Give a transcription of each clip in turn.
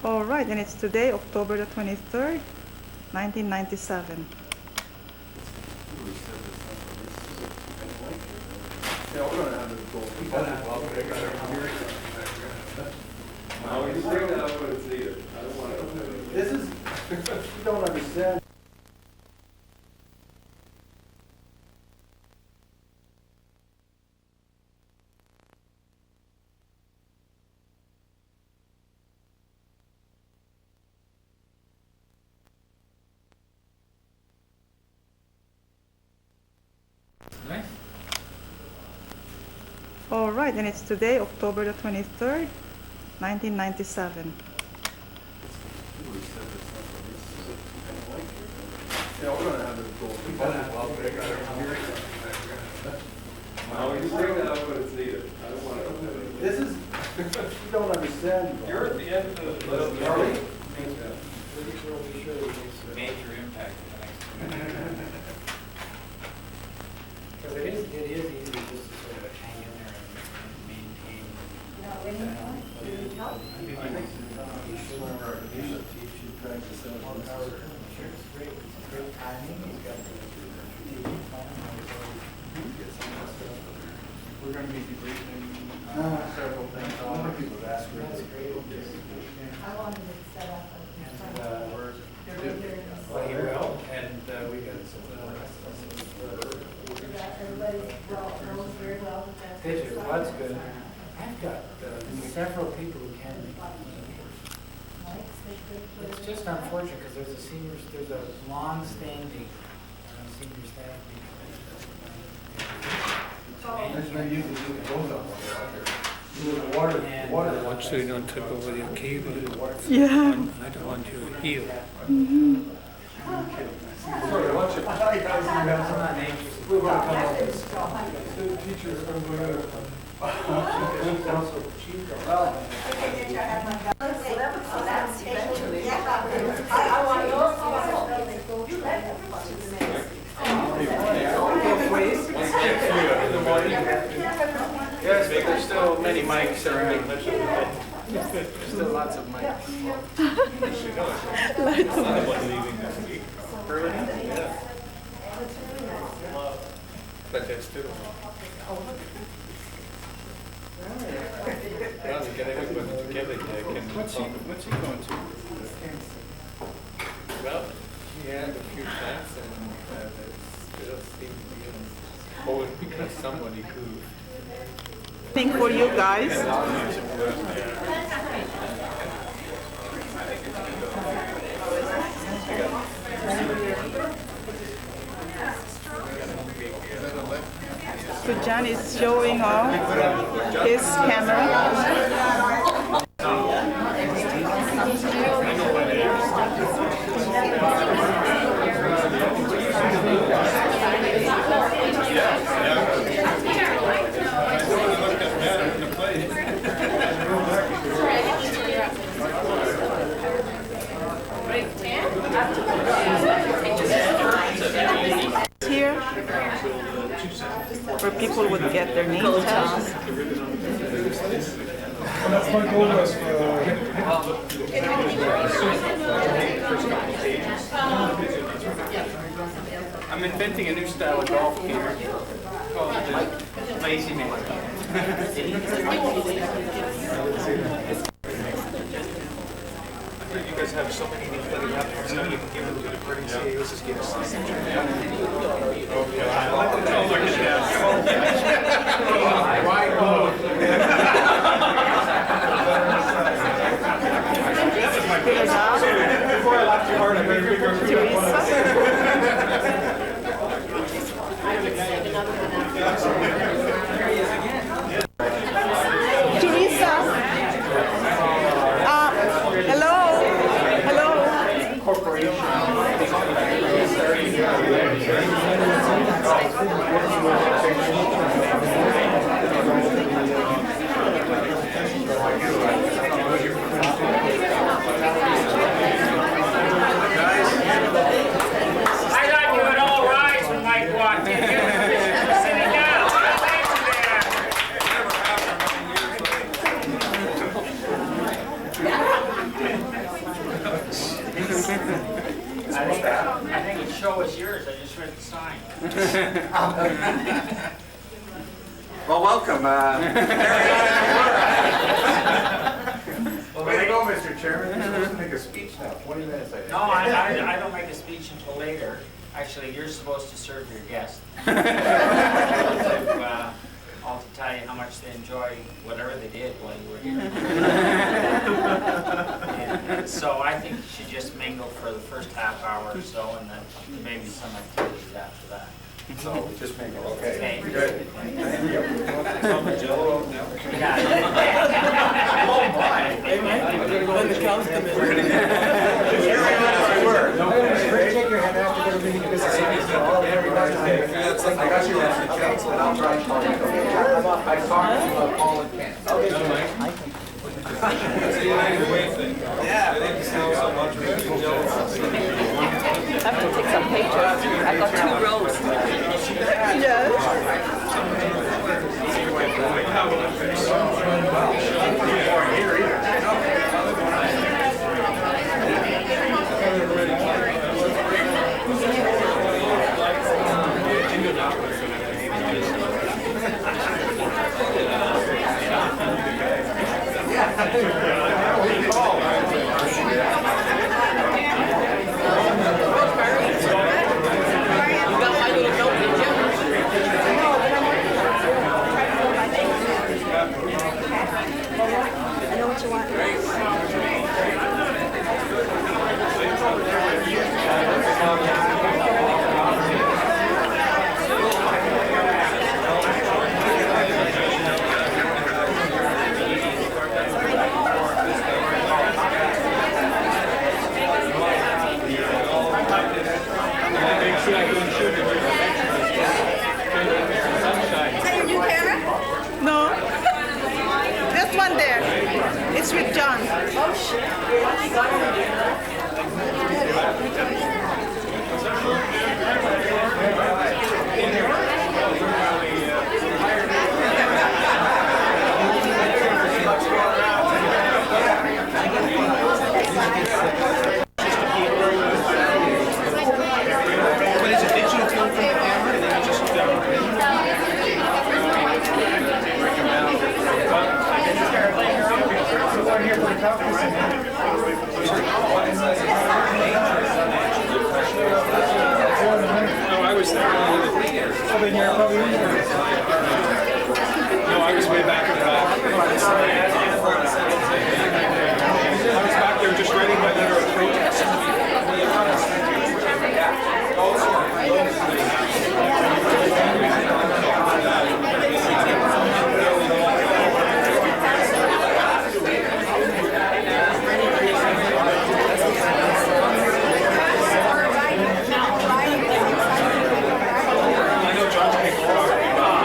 All right, and it's today, October the 23rd, 1997. Yeah, we're gonna have it go. No, you bring that up when it's needed. I don't want to. This is, you don't understand. All right, and it's today, October the 23rd, 1997. Yeah, we're gonna have it go. No, you bring that up when it's needed. I don't want to. This is, you don't understand. You're at the end of the story. Major impact in the next because it is easy just to sort of hang in there and maintain. Great timing. He's got the We're going to be debriefing several things. A lot of people have asked for this. I wanted to set up well, he will, and we got everybody knows very well that did you? Well, that's good. I've got several people who can make it's just unfortunate because there's a long-standing senior staff I want so you don't trip over your cable. Yeah. I don't want you to heal. Sorry, watch it. I'm not anxious. We're going to come up with teachers are going to Yes, but there's still many mics around. There's still lots of mics. But there's still. Well, you get everybody together here. What's he going to? Well, he had a few plans and there still seemed to be a hole because somebody could. Thing for you guys. So John is showing off his camera. Here, where people would get their name tags. That's my goal was I'm inventing a new style of golf here called the lazy man. You guys have so many things that you have to you can give them to the pretty CEOs, just give us before I laughed too hard, I better figure out Teresa. Hello. Hello. know it's yours, I just read the sign. Well, welcome. Way to go, Mr. Chairman. You're supposed to make a speech now, 20 minutes, I think. No, I don't make a speech until later. Actually, you're supposed to serve your guests. All to tell you how much they enjoy whatever they did while you were here. And so I think you should just mingle for the first half hour or so, and then maybe some activities after that. So just make it, okay. Okay. Good. Thank you. Jello now? Yeah. Oh, my. Hey, Mike, I'm gonna go in the cows come in. Take your hand out, you're going to be in business. I got you, Mr. Council, and I'll try and call you. I talked to Paul and Ken. Okay, Mike. It's a United Way thing. Yeah. They didn't sell so much. We can Jello. I have to take some pictures. I got 2 rows. Yes. I know what you want. Is that your new camera? No. This one there. It's with John. Oh, shit. What is it, digital film from the camera? And then you just No, I was there. No, I was way back in the back. I was back there just writing my letter of protest. I know John's people are talking about.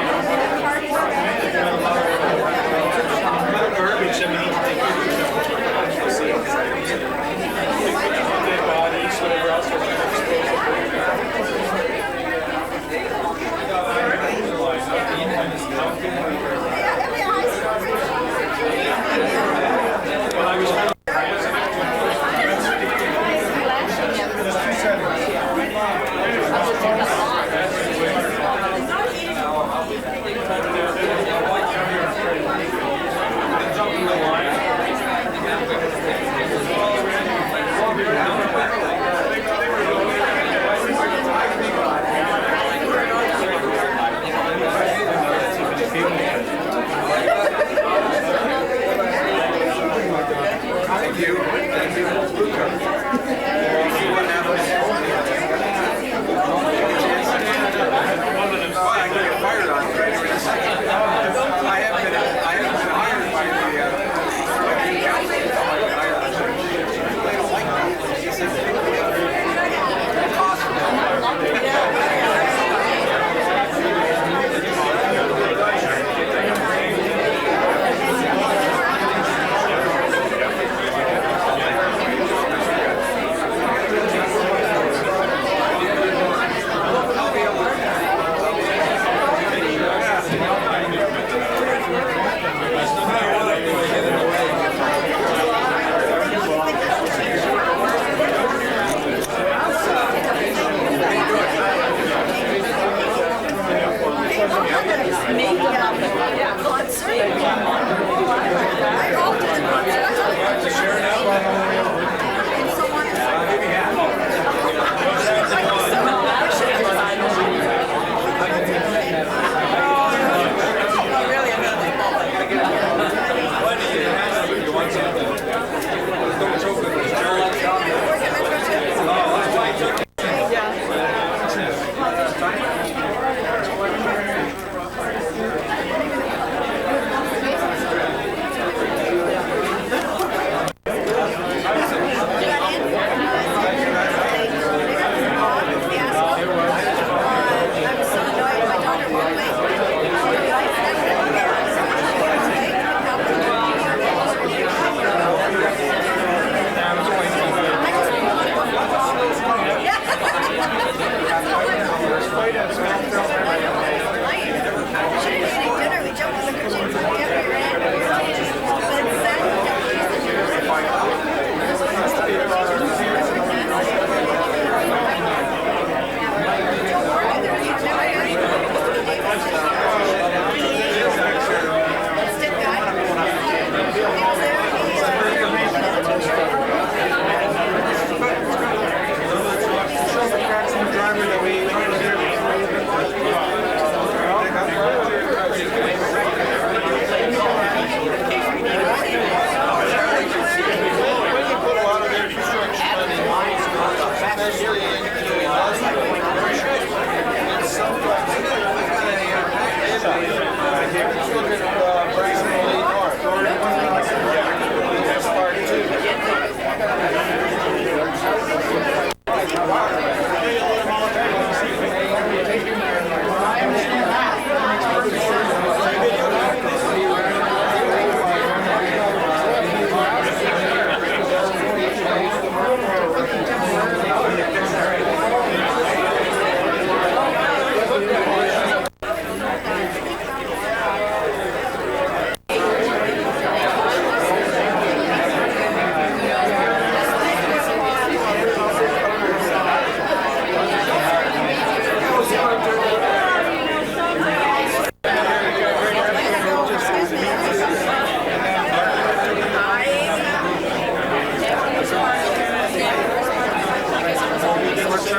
Come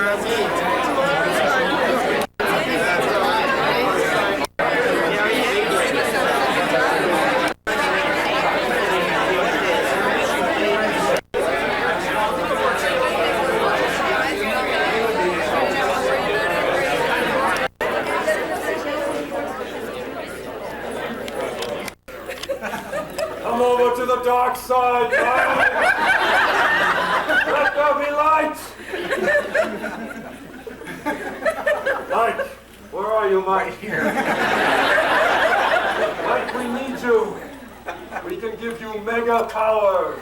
over to the dark side, Mike. Let there be light. Mike, where are you, Mike? Here. Mike, we need you. We can give you mega powers.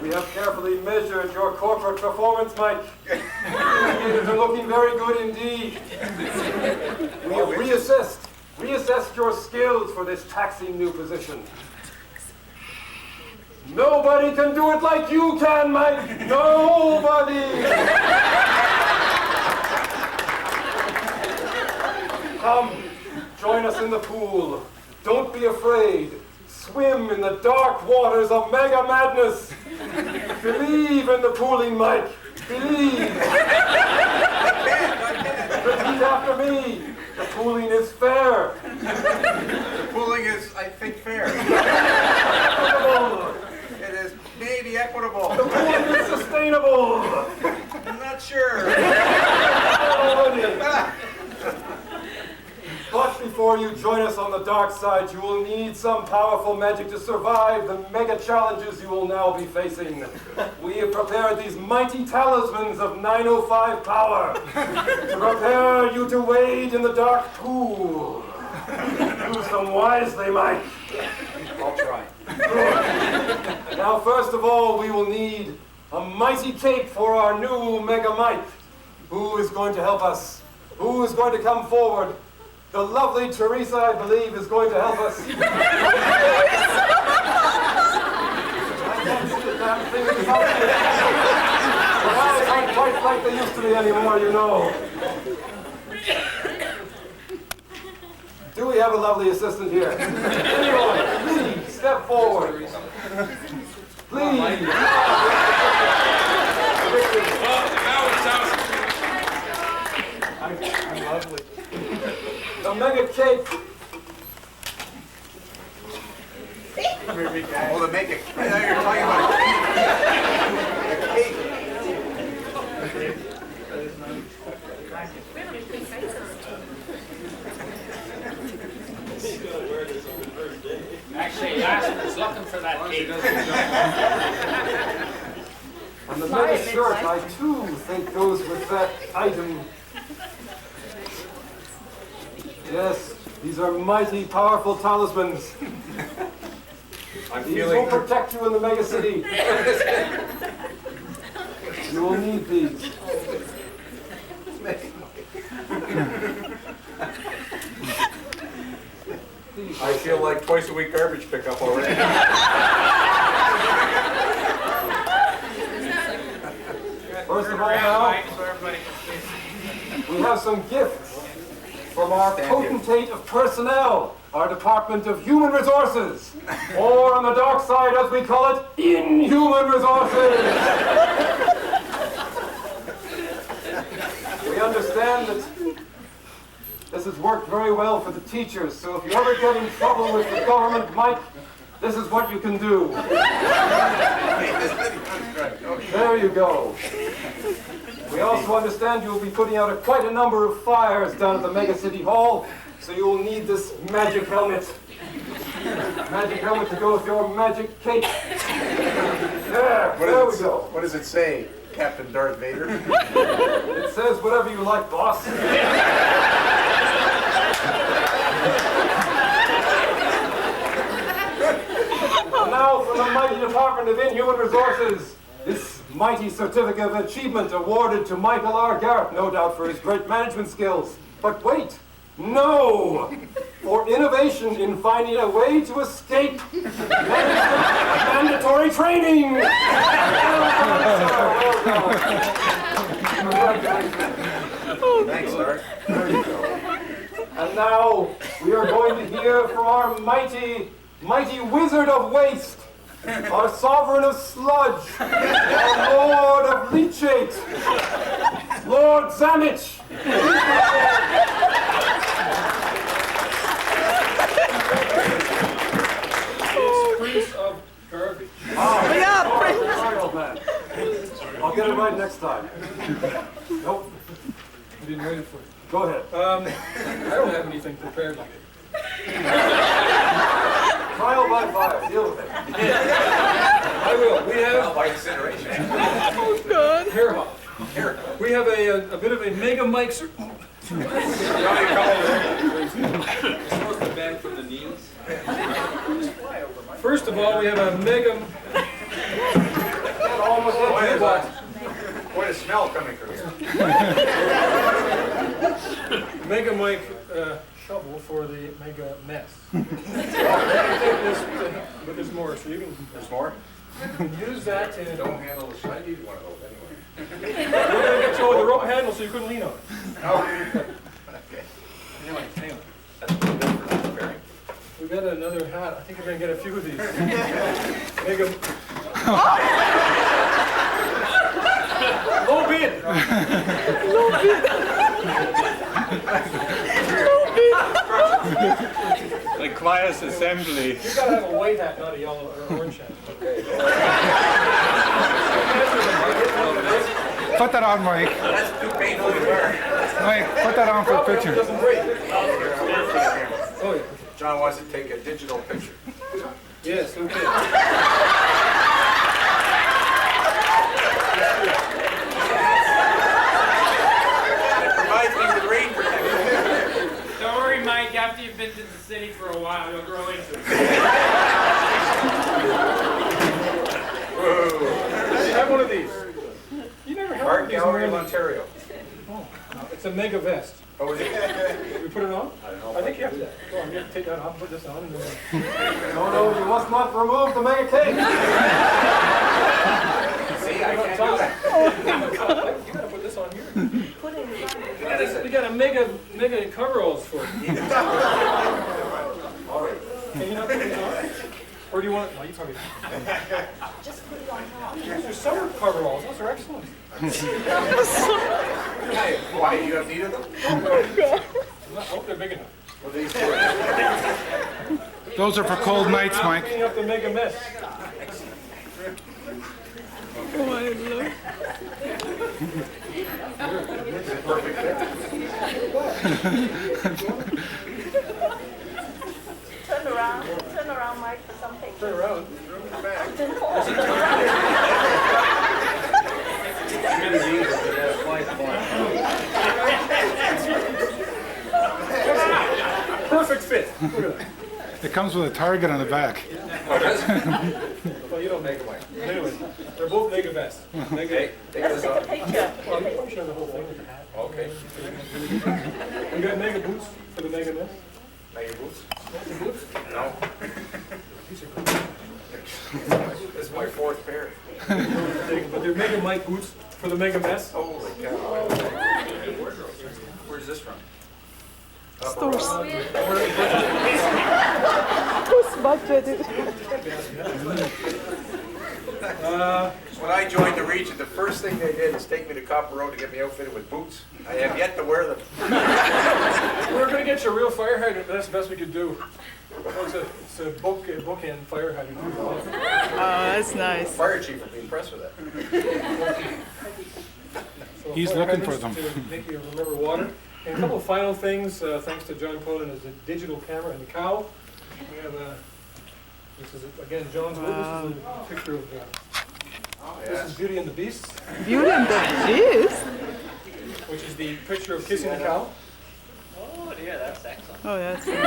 We have carefully measured your corporate performance, Mike. Indicators are looking very good indeed. We have reassessed your skills for this taxing new position. Nobody can do it like you can, Mike. Nobody. Come, join us in the pool. Don't be afraid. Swim in the dark waters of mega madness. Believe in the pooling, Mike. Believe. Repeat after me. The pooling is fair. The pooling is, I think, fair. Equitable. It is maybe equitable. The pooling is sustainable. I'm not sure. But before you join us on the dark side, you will need some powerful magic to survive the mega challenges you will now be facing. We have prepared these mighty talismans of 905 power to prepare you to wade in the dark pool. Use them wisely, Mike. I'll try. Now, first of all, we will need a mighty cape for our new Mega Mike. Who is going to help us? Who is going to come forward? The lovely Teresa, I believe, is going to help us. I can't see the damn thing in front of me. Her eyes aren't quite like they used to be anymore, you know. Do we have a lovely assistant here? Anyone, please step forward. Please. I'm lovely. The mega cape. Oh, the make it. I know you're talking about a cake. Actually, Jasper's looking for that cake. And the mega shirt, I too think goes with that item. Yes, these are mighty, powerful talismans. These will protect you in the mega city. You will need these. I feel like twice a week garbage pickup already. First of all now, we have some gifts from our potentate of personnel, our Department of Human Resources, or on the dark side, as we call it, Inhuman Resources. We understand that this has worked very well for the teachers, so if you ever get in trouble with the government, Mike, this is what you can do. There you go. We also understand you will be putting out quite a number of fires down at the Mega City Hall, so you will need this magic helmet. Magic helmet to go with your magic cape. There we go. What does it say, Captain Darth Vader? It says whatever you like, boss. And now from the mighty Department of Inhuman Resources, this mighty certificate of achievement awarded to Michael R. Garrett, no doubt for his great management skills. But wait, no! For innovation in finding a way to escape mandatory training! Thanks, Darth. There you go. And now we are going to hear from our mighty Wizard of Waste, our sovereign of sludge, our lord of leachate, Lord Zanich. Prince of garbage. Yeah, Prince. Sorry, old man. I'll get it right next time. Nope. I didn't wait for it. Go ahead. I don't have anything prepared like it. Trial by fire. Deal with it. I will. We have By incineration. Oh, God. hair hop. We have a bit of a mega mic. It's supposed to bend from the knees. First of all, we have a mega. Quite a smell coming from here. Mega mic shovel for the mega mess. But there's more, so you can There's more? use that and Don't handle the shit. I need one of those anyway. we're gonna get you with the rope handle so you couldn't lean on it. Okay. Anyway, hang on. That's pretty good for preparing. We got another hat. I think we're gonna get a few of these. Mega. Low bid. The class assembly. You gotta have a white hat, not a yellow or orange hat. Put that on, Mike. That's too painful to wear. Mike, put that on for a It picture. doesn't break. Oh yeah. John wants to take a digital picture. Yes. Okay. It provides me with rain protection. Don't worry, Mike, after you've been to the city for a while, you'll grow into it. Have one of these. You never had one Art of these. Gallery of man. Ontario. It's a mega vest. Oh, is it? We put it on? I don't know. I think you have to. Go on, you have to take that off and put this on. And then... No, you must not remove the mega cake. See, I can't do that. You gotta put this on here. We got a mega coveralls for it. All right. Can you not put these on? Or do you want? No, you probably. Just put it on top. There's summer coveralls. Those are excellent. Hey, why, you have need of them? I hope they're big enough. What are these for? Those are for cold nights, Mike. Cleaning up the mega mess. Oh, I love. Turn around, Mike, for some pictures. Turn around. Perfect fit. Look at that. It comes with a target on the back. Well, you don't make them. Anyway, they're both mega vests. Okay, take this Take a off. picture. Well, you can show the whole thing with the hat. Okay. We got mega boots for the mega mess. Make your boots? The boots? No. This is my fourth pair. But they're mega Mike boots for the mega mess. Holy cow. Where's this from? Stores. When I joined the region, the first thing they did is take me to Copper Road to get me outfitted with boots. I have yet to wear them. We're gonna get you a real fire hydrant, but that's the best we could do. It's a bookend fire hydrant. Oh, that's nice. Fire chief will be impressed with that. So He's fire looking for hydrants them. To make you remember water. And a couple of final things, thanks to John Cullen, is a digital camera and the cow. We have this is again John's work. This is a picture of this is Beauty and the Beast, Beauty and the Beast. which is the picture of kissing the cow. Oh, dear, that's excellent. Oh, that's. We're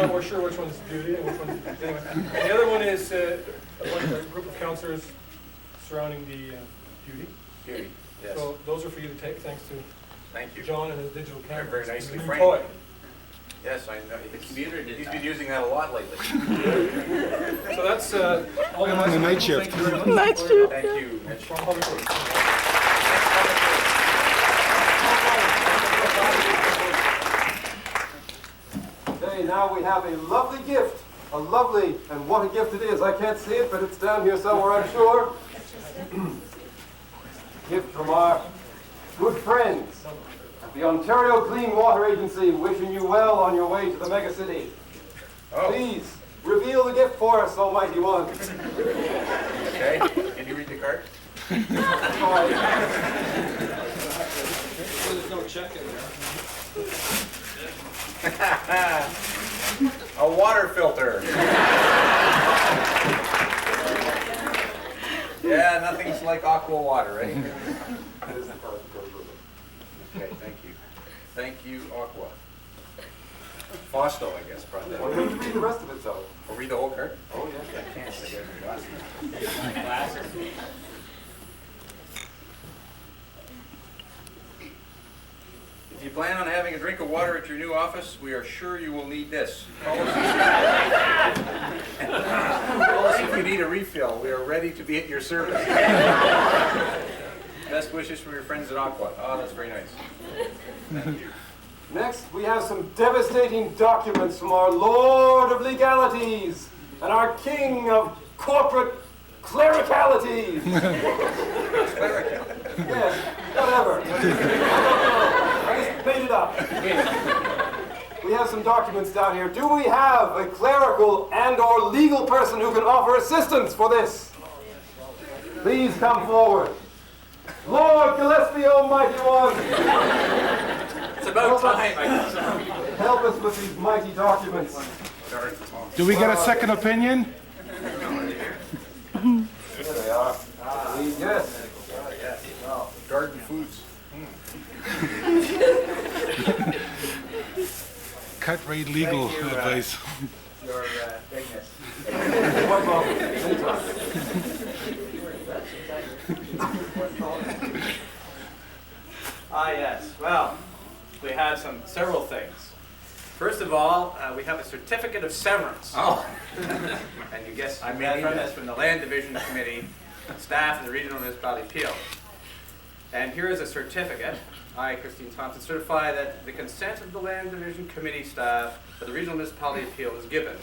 not more sure which one's Beauty and which one's anyway. And the other one is a group of counselors surrounding the Beauty. Beauty, yes. So those are for you to take, thanks to Thank you. John and his digital camera. Very nicely New framed. toy. Yes, I know. computer did He's that. been using that a lot lately. So that's all I'm on the night shift. Thank you very much. Night shift. Thank you, Mitch. Strong public works. Okay, now we have a lovely gift. A lovely, and what a gift it is. I can't see it, but it's down here somewhere, I'm sure. Gift from our good friends at the Ontario Clean Water Agency, wishing you well on your way to the mega city. Please, reveal the gift for us, Almighty One. Okay, can you read the card? There's no check in there. A water filter. Yeah, nothing's like aqua water, right? Okay, thank you. Thank you, Aqua. Fausto, I guess, brought that. Well, we can read the rest of it, though. Or read the whole card? Oh, yeah. I can't, I got my glasses. If you plan on having a drink of water at your new office, we are sure you will need this. Call us if you need a refill. We are ready to be at your service. Best wishes from your friends at Aqua. Oh, that's very nice. Next, we have some devastating documents from our Lord of Legalities and our King of Corporate Clericalities. Yes, whatever. I just made it up. We have some documents down here. Do we have a clerical and or legal person who can offer assistance for this? Please come forward. Lord Gillespie, Almighty One. It's about time. Help us with these mighty documents. Do we get a second opinion? Here they are. Yes. Garden foods. Cut rate legal advice. Your bigness. One moment. Anytime. Yes. Well, we have several things. First of all, we have a certificate of severance. Oh. And you guess I from mean, this from the Land Division Committee, staff of the Regional Municipality Appeal. And here is a certificate. I, Christine Thompson, certify that the consent of the Land Division Committee staff for the Regional Municipality Appeal is given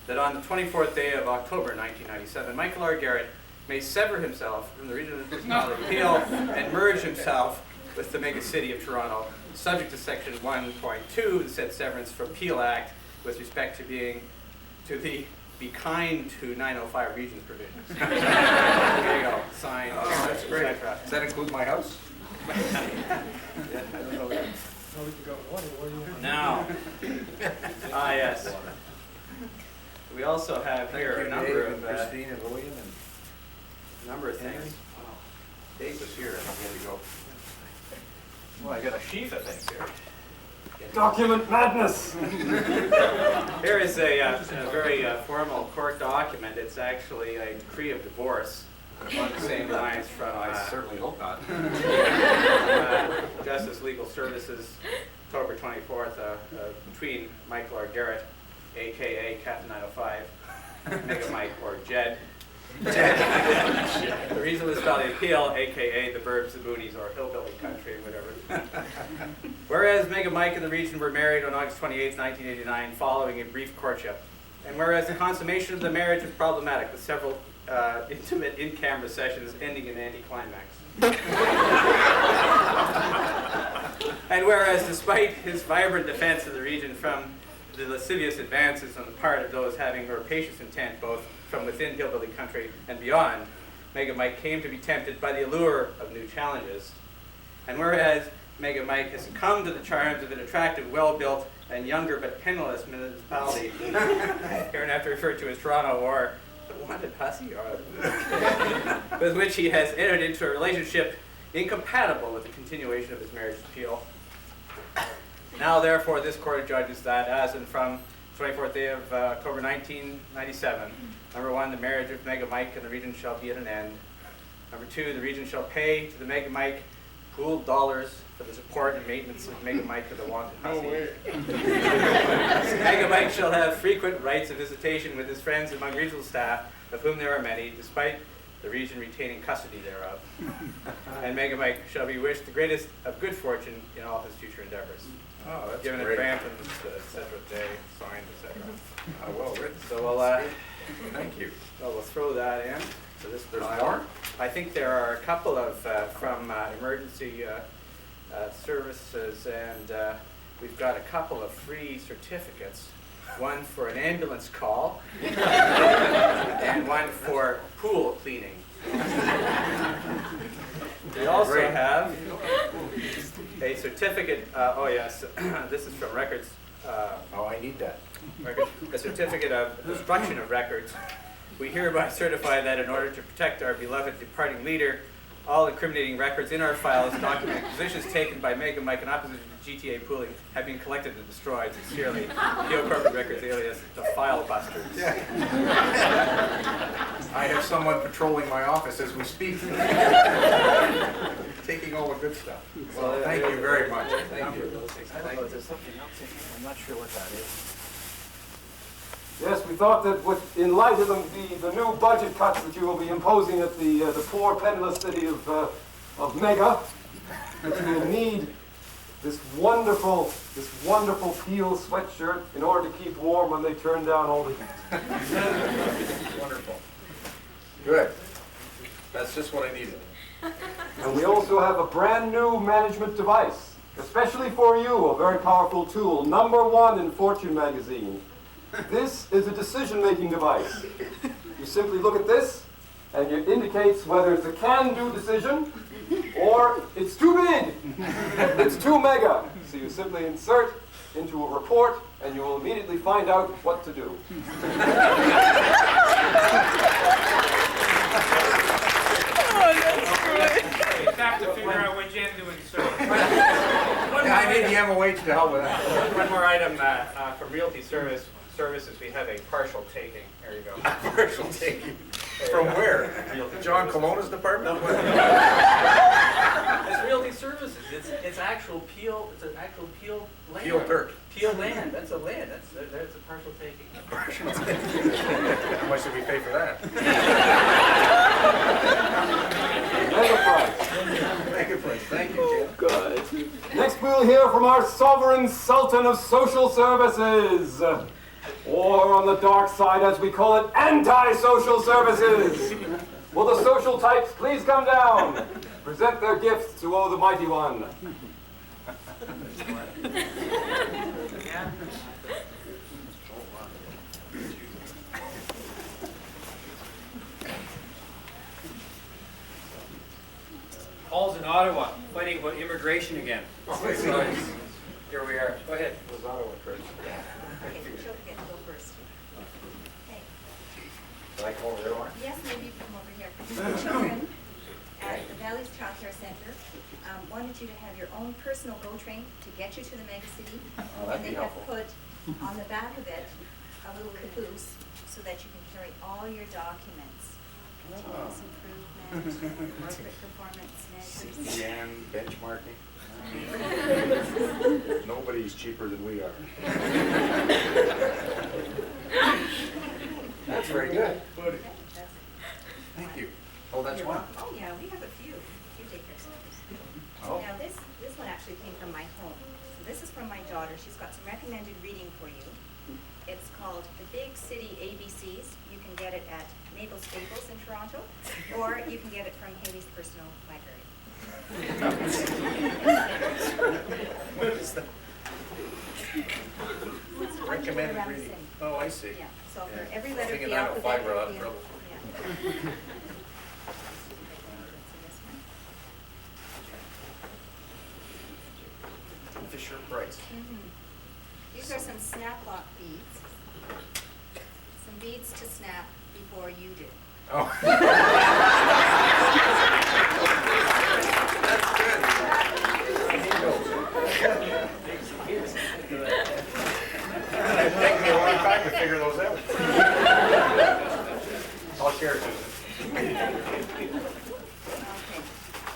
that on the 24th day of October 1997, Michael R. Garrett may sever himself from the Regional Municipality Appeal and merge himself with the mega city of Toronto, subject to section 1.2 of the said severance for Appeal Act with respect to the be kind to 905 regions provisions. There you go, signed, That's great. etc. Does that include my house? Now, yes. We also have here a number of Christine and William and things. Dave was here. I had to go. Well, I got a sheaf of things here. Document madness. Here is a very formal court document. It's actually a decree of divorce along the same lines from I certainly hope not. Justice Legal Services, October 24th, between Michael R. Garrett, a.k.a. Captain 905, Mega Mike or Jed, the Regional Municipality Appeal, a.k.a. the Burbs, the Boonies, or Hillbilly Country, whatever. Whereas Mega Mike and the region were married on August 28, 1989, following a brief courtship. And whereas the consummation of the marriage was problematic, with several intimate in-camera sessions ending in anticlimax. And whereas despite his vibrant defense of the region from the lascivious advances on the part of those having rapacious intent, both from within Hillbilly Country and beyond, Mega Mike came to be tempted by the allure of new challenges. And whereas Mega Mike has succumbed to the charms of an attractive, well-built, and younger but penniless municipality, hereinafter referred to as Toronto, or the wanted hussy, or with which he has entered into a relationship incompatible with the continuation of his marriage appeal. Now, therefore, this court judges that as and from 24th day of October 1997, number one, the marriage of Mega Mike and the region shall be at an end. Number two, the region shall pay to the Mega Mike pooled dollars for the support and maintenance of Mega Mike of the wanted hussy. Mega Mike shall have frequent rights of visitation with his friends among regional staff, of whom there are many, despite the region retaining custody thereof. And Mega Mike shall be wished the greatest of good fortune in all his future endeavors. Oh, that's Given at great. Brampton's, etc. day, signed Well written. So we'll, Thank you. well, we'll throw that in. So this There's pile. more? I think there are a couple of from emergency services, and we've got a couple of free certificates. One for an ambulance call, and one for pool cleaning. We also have a certificate. Oh yes, this is from records. Oh, I need that. A certificate of destruction of records. We hereby certify that in order to protect our beloved departing leader, all incriminating records in our files, document positions taken by Meg and Mike in opposition to GTA pooling have been collected and destroyed. Sincerely, PO Corporate Records alias the File Busters. Yeah. I have someone patrolling my office as we speak. Taking all the good stuff. Well, thank you very much. Thank you. There's something else in here. I'm not sure what that is. Yes, we thought that in light of the new budget cuts that you will be imposing at the poor, penniless city of Mega, that you will need this wonderful peel sweatshirt in order to keep warm when they turn down all the heat. Wonderful. Good. That's just what I needed. And we also have a brand new management device, especially for you, a very powerful tool, #1 in Fortune magazine. This is a decision-making device. You simply look at this, and it indicates whether it's a can-do decision or it's too big, it's too mega. So you simply insert into a report, and you will immediately find out what to do. You have to figure out which end to insert. Yeah, I need the MOH to help with that. One more item from Realty Services. We have a partial taking. There you go. Partial taking. From where? John Colonna's department? It's Realty Services. It's actual peel. It's an actual peel land. Peel dirt. Peel land. That's a land. That's a partial taking. Partial taking. How much did we pay for that? Mega price. Thank you, Jim. Next we'll hear from our sovereign sultan of social services. Or on the dark side, as we call it, anti-social services. Will the social types please come down? Present their gifts to the Mighty One. Paul's in Ottawa, fighting about immigration again. Here we are. Go ahead. Was Ottawa first? Okay, she'll get to go first. Okay. Did I come over there, Warren? Yes, maybe you come over here. The children at the Valley's Child Care Center wanted you to have your own personal GO train to get you to the mega city. that'd And be they have helpful. put on the back of it a little caboose so that you can carry all your documents. Continuous improvement, corporate performance measures. CN, benchmarking. Nobody's cheaper than we are. That's very good. Okay, that's- Thank you. Oh, that's one. Oh, yeah, we have a few daycare centers. Oh. Now, this one actually came from my home. So this is from my daughter. She's got some recommended reading for you. It's called The Big City ABCs. You can get it at Mabel Staples in Toronto, or you can get it from Haley's Personal Library. What is that? It's Recommended around the reading. same. Oh, I see. Yeah, so for Yeah. every letter of Thinking the alphabet. 905 we're out of there'll be a- trouble. Yeah. Fisher Price. These are some snap lock beads. Some beads to snap before you do. Oh. That's good. It'd take me a long time to figure those out. I'll share it. Okay.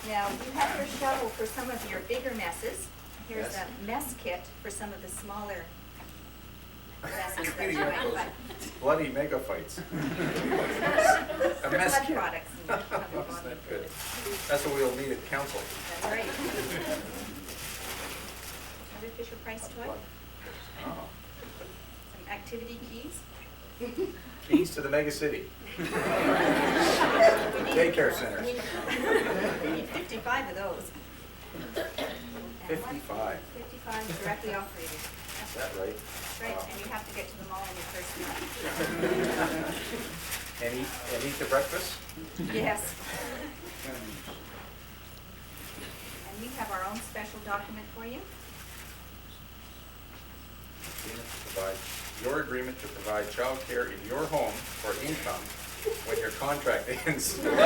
Now, you have your shovel for some of your bigger messes. Here's Yes. a mess kit for some of the smaller messes that Cleaning you up might those find. bloody mega fights. A mess blood kit. products. And you have your That's body not good. fluids. That's what we'll need at council. That's right. Another Fisher Price toy. Oh. Some activity activity keys. Keys to the mega city. Daycare centers. We need 55 of those. 55. 55 directly operated. Is that right? That's right, and you have to get to them all in your first month. And eat the breakfast? Yes. And we have our own special document for you. Your agreement to provide child care in your home for income when your contract ends. Good. This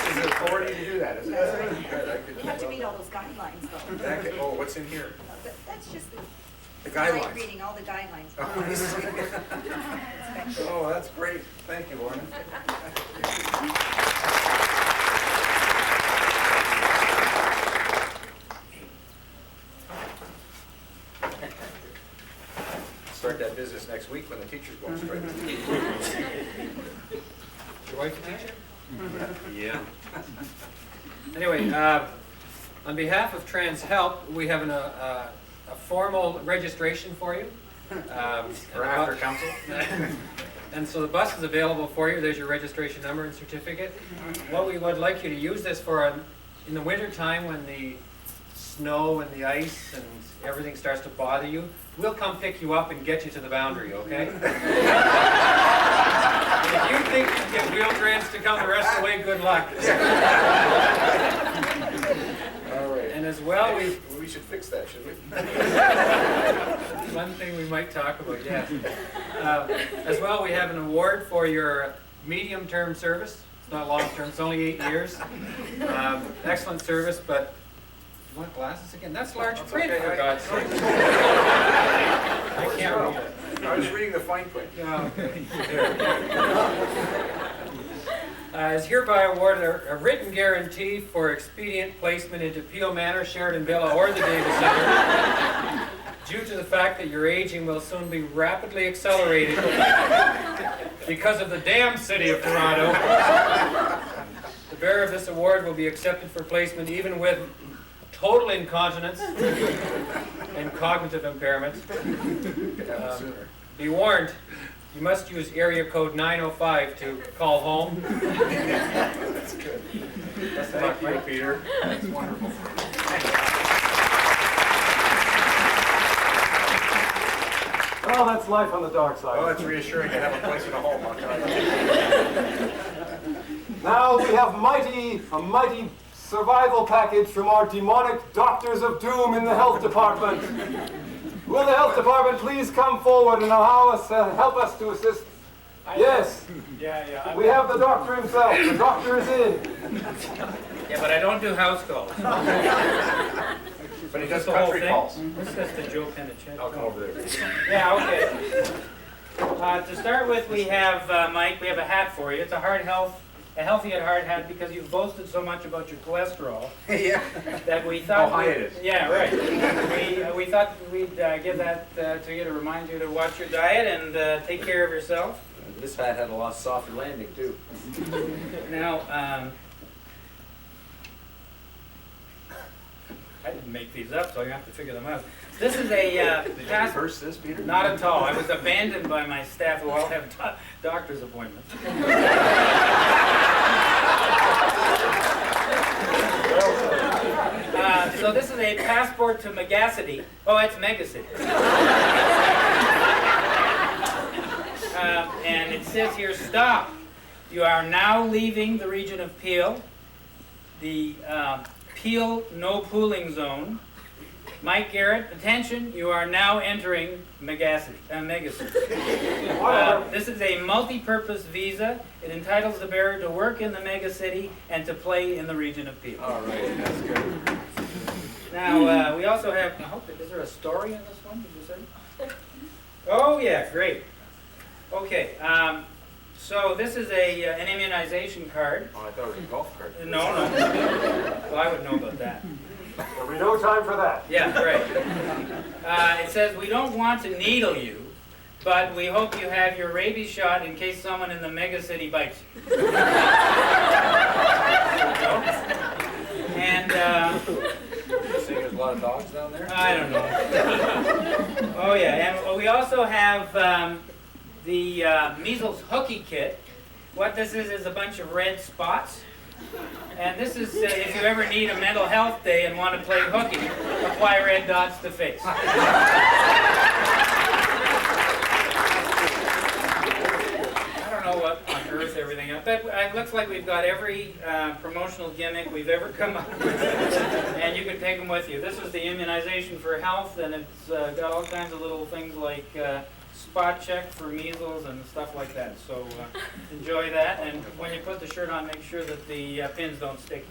is the authority to do that, isn't it? That's right. Good. You have to meet all those guidelines, though. Oh, what's in here? That's just The like guidelines. reading all the guidelines. Oh, that's great. Thank you, Lauren. Start that business next week when the teachers go on strike. Your wife a teacher? Yeah. Anyway, on behalf of Trans Help, we have a formal registration for you. Or after council. And so the bus is available for you. There's your registration number and certificate. What we would like you to use this for in the winter time when the snow and the ice and everything starts to bother you, we'll come pick you up and get you to the boundary, okay? And if you think you can get Wheel-Trans to come the rest of the way, good luck. All right. And as well, we should fix that, shouldn't we? one thing we might talk about, yes. As well, we have an award for your medium-term service. It's not long-term, it's only 8 years. Excellent service, but you want glasses again? That's large print, okay. for God's sake. I can't read it. I was reading the fine print. Yeah, okay. Is hereby awarded a written guarantee for expedient placement into Peel Manor, Sheridan Villa, or the Davis Center, due to the fact that your aging will soon be rapidly accelerated because of the damn city of Toronto. The bearer of this award will be accepted for placement even with total incontinence and cognitive impairment. Be warned, you must use area code 905 to call home. That's good. Thank you, Peter. That's wonderful. Well, that's life on the dark side. Well, it's reassuring to have a place in a home, I'll tell you. Now we have a mighty survival package from our demonic doctors of doom in the health department. Will the health department please come forward and allow us, help us to assist? Yes. Yeah. We have the doctor himself. The doctor is in. Yeah, but I don't do house calls. But he does The whole country thing? calls. This is the Joe Penachet. I'll come over there. Yeah, okay. To start with, we have, Mike, we have a hat for you. It's a healthy at heart hat because you've boasted so much about your cholesterol. Yeah. That we thought. How high it is. Yeah, right. We thought we'd give that to you to remind you to watch your diet and take care of yourself. This hat had a lot softer landing too. Now, I didn't make these up, so you have to figure them out. This is a Did you reverse this, Peter? Not at all. I was abandoned by my staff who all have doctor's appointments. So this is a passport to Megacity. Oh, it's Megacity. And it says here, stop. You are now leaving the region of Peel, the Peel no pooling zone. Mike Garrett, attention, you are now entering Megacity. This is a multi-purpose visa. It entitles the bearer to work in the megacity and to play in the region of Peel. All right, that's good. Now, we also have, is there a story in this one, did you say? Oh, yeah, great. Okay, so this is an immunization card. Oh, I thought it was a golf cart. No. Well, I would know about that. There'll be no time for that. Yeah, right. It says, we don't want to needle you, but we hope you have your rabies shot in case someone in the megacity bites you. And a lot of dogs down there? I don't know. Oh yeah, and we also have the measles hooky kit. What this is a bunch of red spots. And this is if you ever need a mental health day and want to play hooky, apply red dots to face. I don't know what on earth everything else, but it looks like we've got every promotional gimmick we've ever come up with, and you can take them with you. This is the immunization for health, and it's got all kinds of little things like spot check for measles and stuff like that. So enjoy that, and when you put the shirt on, make sure that the pins don't stick.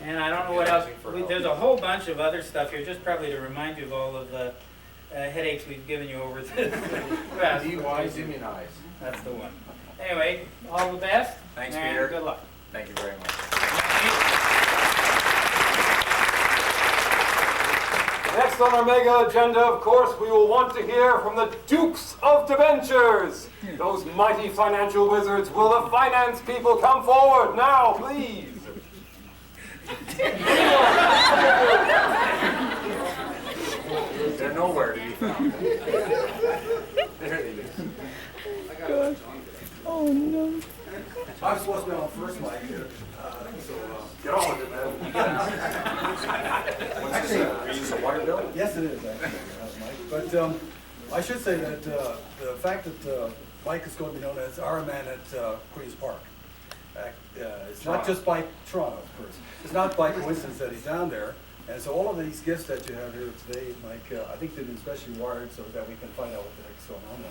And I don't know what else. There's a whole bunch of other stuff here, just probably to remind you of all of the headaches we've given you over this past. Be wise, immunize. That's the one. Anyway, all the best. Thanks, and Peter. good luck. Thank you very much. Next on our mega agenda, of course, we will want to hear from the Dukes of Debentures. Those mighty financial wizards. Will the finance people come forward now, please? They're nowhere to be found. There they is. Oh no. I'm supposed to be on first mic here, so Get on with it, man. What's this, is this a water bill? yes, it is actually, Mike. But I should say that the fact that Mike is going to be known as our man at Queen's Park. It's not just by Toronto, of course. It's not by coincidence that he's down there. And so all of these gifts that you have here today, Mike, I think they've been specially wired so that we can find out what the heck's going on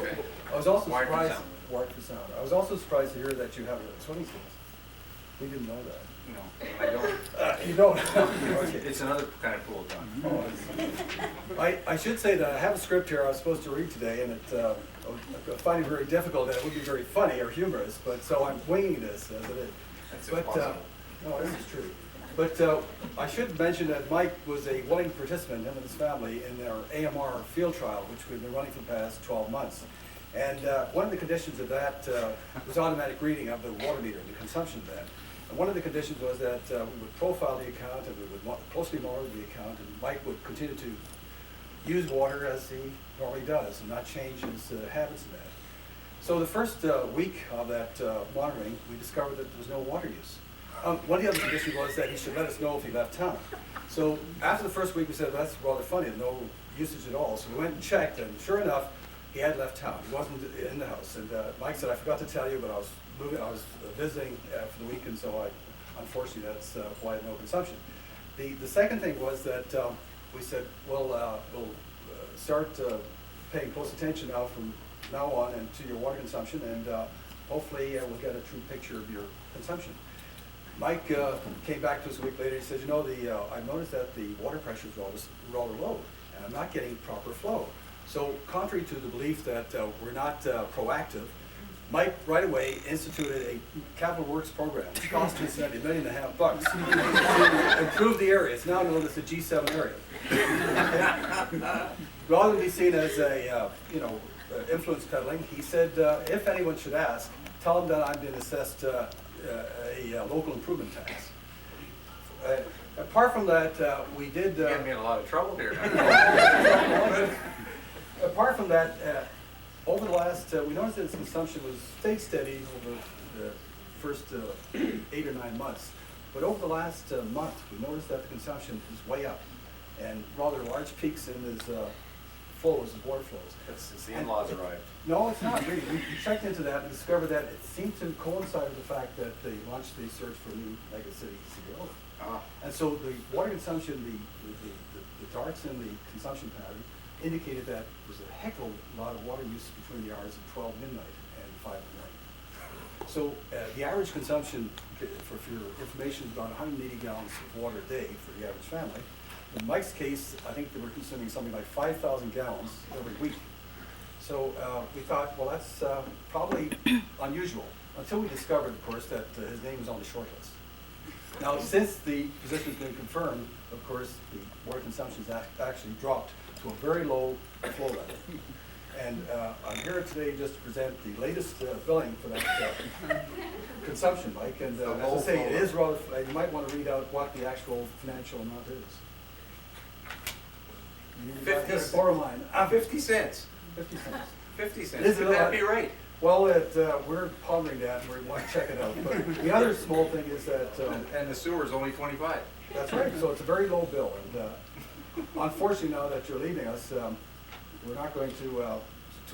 there. I was also Wired for surprised. sound. Wired for sound. I was also surprised to hear that you have swimming skills. We didn't know that. No, I don't. You don't? Okay. It's another kind of pool, John. Oh, I should say that I have a script here I was supposed to read today, and I find it very difficult, and it would be very funny or humorous, but so I'm winging this as it is. That's But impossible. no, this is true. But I should mention that Mike was a willing participant, him and his family, in our AMR field trial, which we've been running for the past 12 months. And one of the conditions of that was automatic reading of the water meter, the consumption of that. And one of the conditions was that we would profile the account and we would closely monitor the account, and Mike would continue to use water as he normally does and not change his habits in that. So the first week of that monitoring, we discovered that there was no water use. One of the other conditions was that he should let us know if he left town. So after the first week, we said, that's rather funny, no usage at all. So we went and checked, and sure enough, he had left town. He wasn't in the house. And Mike said, I forgot to tell you, but I was visiting for the week, and so unfortunately, that's why I had no consumption. The second thing was that we said, well, we'll start paying close attention now from now on and to your water consumption, and hopefully we'll get a true picture of your consumption. Mike came back to us a week later. He said, you know, I've noticed that the water pressure is rather low, and I'm not getting proper flow. So contrary to the belief that we're not proactive, Mike right away instituted a capital works program. It cost us $1.5 million to improve the area. It's now known as the G7 area. Rather than be seen as a influence peddling, he said, if anyone should ask, tell them that I'm being assessed a local improvement tax. Apart from that, we did. You're getting me in a lot of trouble here. Apart from that, over the last, we noticed that its consumption was stayed steady over the first 8 or 9 months. But over the last month, we noticed that the consumption is way up, and rather large peaks in his flows, his water flows. It's the in-laws arrived. No, it's not really. We checked into that and discovered that it seemed to coincide with the fact that they launched the search for a new mega city CEO. And so the water consumption, the darts in the consumption pattern indicated that there was a heck of a lot of water use between the hours of 12 midnight and 5 in the morning. So the average consumption, for your information, is about 180 gallons of water a day for the average family. In Mike's case, I think they were consuming something like 5,000 gallons every week. So we thought, well, that's probably unusual, until we discovered, of course, that his name was on the short list. Now, since the position has been confirmed, of course, the water consumption has actually dropped to a very low flow level. And I'm here today just to present the latest billing for that consumption, Mike. And as I say, it is rather, you might want to read out what the actual financial amount is. 50 Borrow mine. 50 cents. 50 cents. 50 cents. Is it Would that a- be right? Well, we're pondering that, and we want to check it out. But the other small thing is that, And the sewer's only 25. that's right, so it's a very low bill. And unfortunately, now that you're leaving us, we're not going to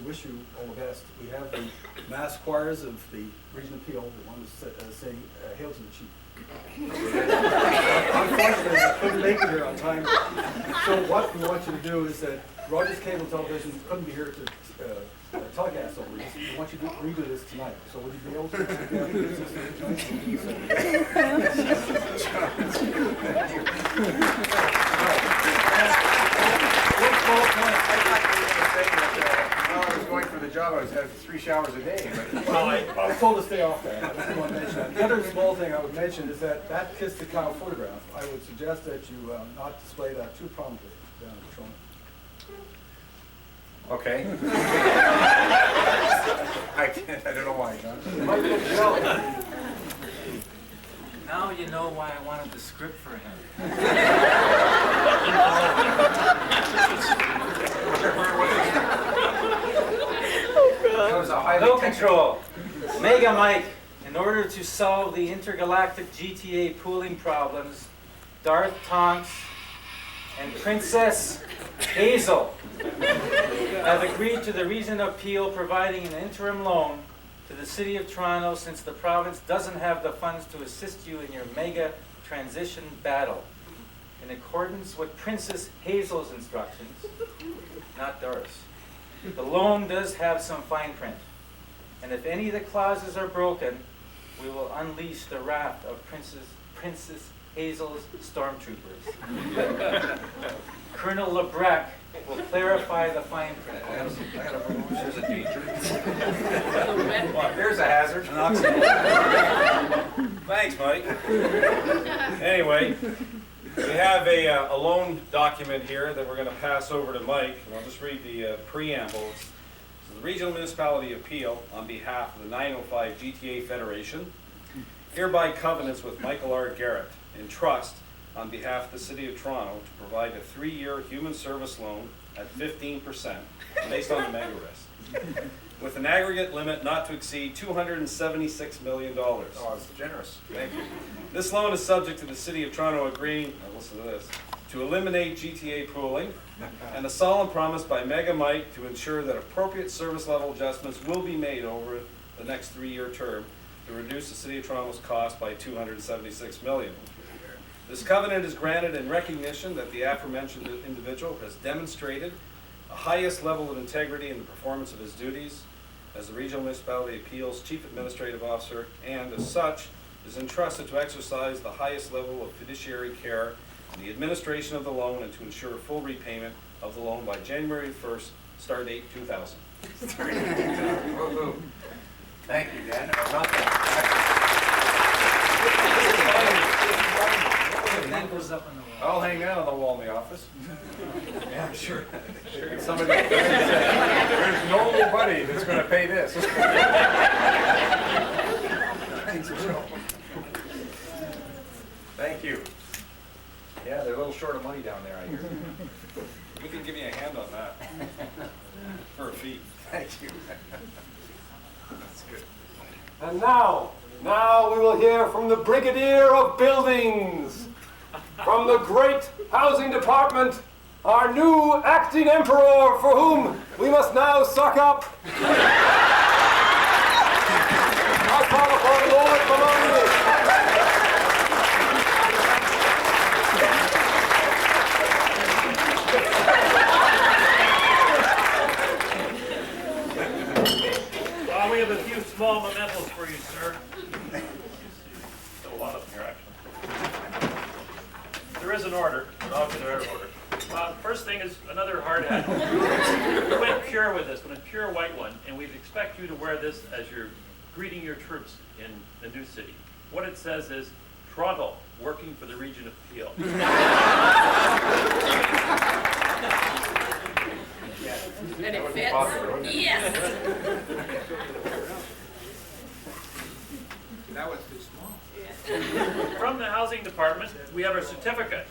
wish you all the best. We have the mass choirs of the Region of Peel that want to sing Hail to the Chief. Unfortunately, I couldn't make it here on time. So what we want you to do is that Rogers Cable Television couldn't be here to telecast all this. We want you to redo this tonight. So would you be able to do this While I was going for the job, I was having 3 showers a day. But I was told to stay off that. I just want to mention that. The other small thing I would mention is that Kiss the Cow photograph. I would suggest that you not display that too prominently down in Toronto. okay. I don't know why, John. Now you know why I wanted the script for him. That was a highly No technical. control. Mega Mike, in order to solve the intergalactic GTA pooling problems, Darth Tonks and Princess Hazel have agreed to the Region of Peel providing an interim loan to the City of Toronto since the province doesn't have the funds to assist you in your mega transition battle. In accordance with Princess Hazel's instructions, not Darth's. The loan does have some fine print, and if any of the clauses are broken, we will unleash the wrath of Princess Hazel's stormtroopers. Colonel Lebrecq will clarify the fine print. There's a danger. There's a hazard. Thanks, Mike. Anyway, we have a loan document here that we're going to pass over to Mike, and I'll just read the preamble. It's the Regional Municipality of Peel, on behalf of the 905 GTA Federation, hereby covenants with Michael R. Garrett in trust on behalf of the City of Toronto to provide a 3-year human service loan at 15% based on the mega risk, with an aggregate limit not to exceed $276 million. Oh, it's generous. Thank you. This loan is subject to the City of Toronto agreeing, now listen to this, to eliminate GTA pooling, and a solemn promise by Mega Mike to ensure that appropriate service level adjustments will be made over the next 3-year term to reduce the City of Toronto's cost by $276 million. This covenant is granted in recognition that the aforementioned individual has demonstrated the highest level of integrity in the performance of his duties as the Regional Municipality of Peel's Chief Administrative Officer, and as such is entrusted to exercise the highest level of fiduciary care in the administration of the loan and to ensure full repayment of the loan by January 1st, start date 2000. Thank you, Dan. I'll hang that on the wall in the office. Yeah, I'm sure. Somebody, there's nobody that's going to pay this. Thank you. Yeah, they're a little short of money down there, I hear. We can give you a hand on that for a fee. Thank you. That's good. And now we will hear from the Brigadier of Buildings, from the great Housing Department, our new acting emperor, for whom we must now suck up. I call upon Lord Maloney. We have a few small mementos for you, sir. A lot of them here, actually. There is an order, but I'll get our order. First thing is another hard hat. We went pure with this, went a pure white one, and we expect you to wear this as you're greeting your troops in the new city. What it says is, Toronto, working for the Region of Peel. And it fits. we have a certificate.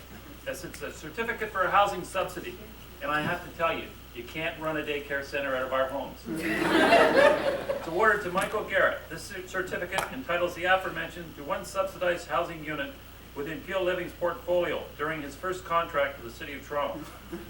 It's a certificate for a housing subsidy. And I have to tell you, you can't run a daycare center out of our homes. It's awarded to Michael Garrett. This certificate entitles the aforementioned to one subsidized housing unit within Peel Living's portfolio during his first contract with the City of Toronto,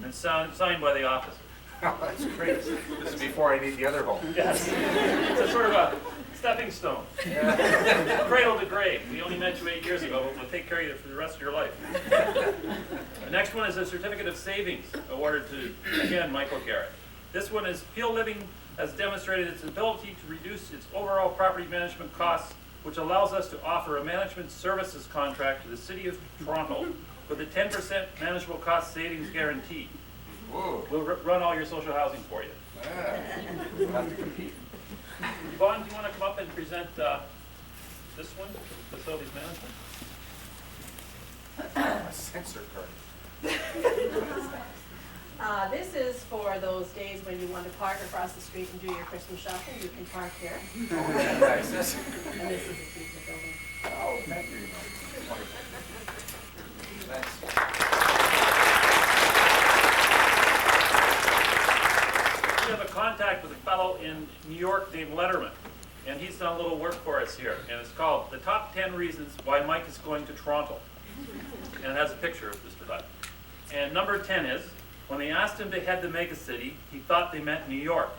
and signed by the officer. That's great. This is before I need the other home. Yes. It's a sort of a stepping stone. Cradle to grave. We only met you 8 years ago, but we'll take care of you for the rest of your life. The next one is a certificate of savings awarded to, again, Michael Garrett. This one is Peel Living has demonstrated its ability to reduce its overall property management costs, which allows us to offer a management services contract to the City of Toronto with a 10% manageable cost savings guarantee. Whoa. We'll run all your social housing for you. We'll have to compete. Vaughn, do you want to come up and present this one, facilities management? A sensor card. This is for those days when you want to park across the street and do your Christmas shopping. You can park here. Nice. And this is a piece of building. Oh, thank you. Nice. We have a contact with a fellow in New York named Letterman, and he's done a little work for us here, and it's called The Top 10 Reasons Why Mike is Going to Toronto. And it has a picture of Mr. Hutt. And number 10 is, when they asked him to head the megacity, he thought they meant New York.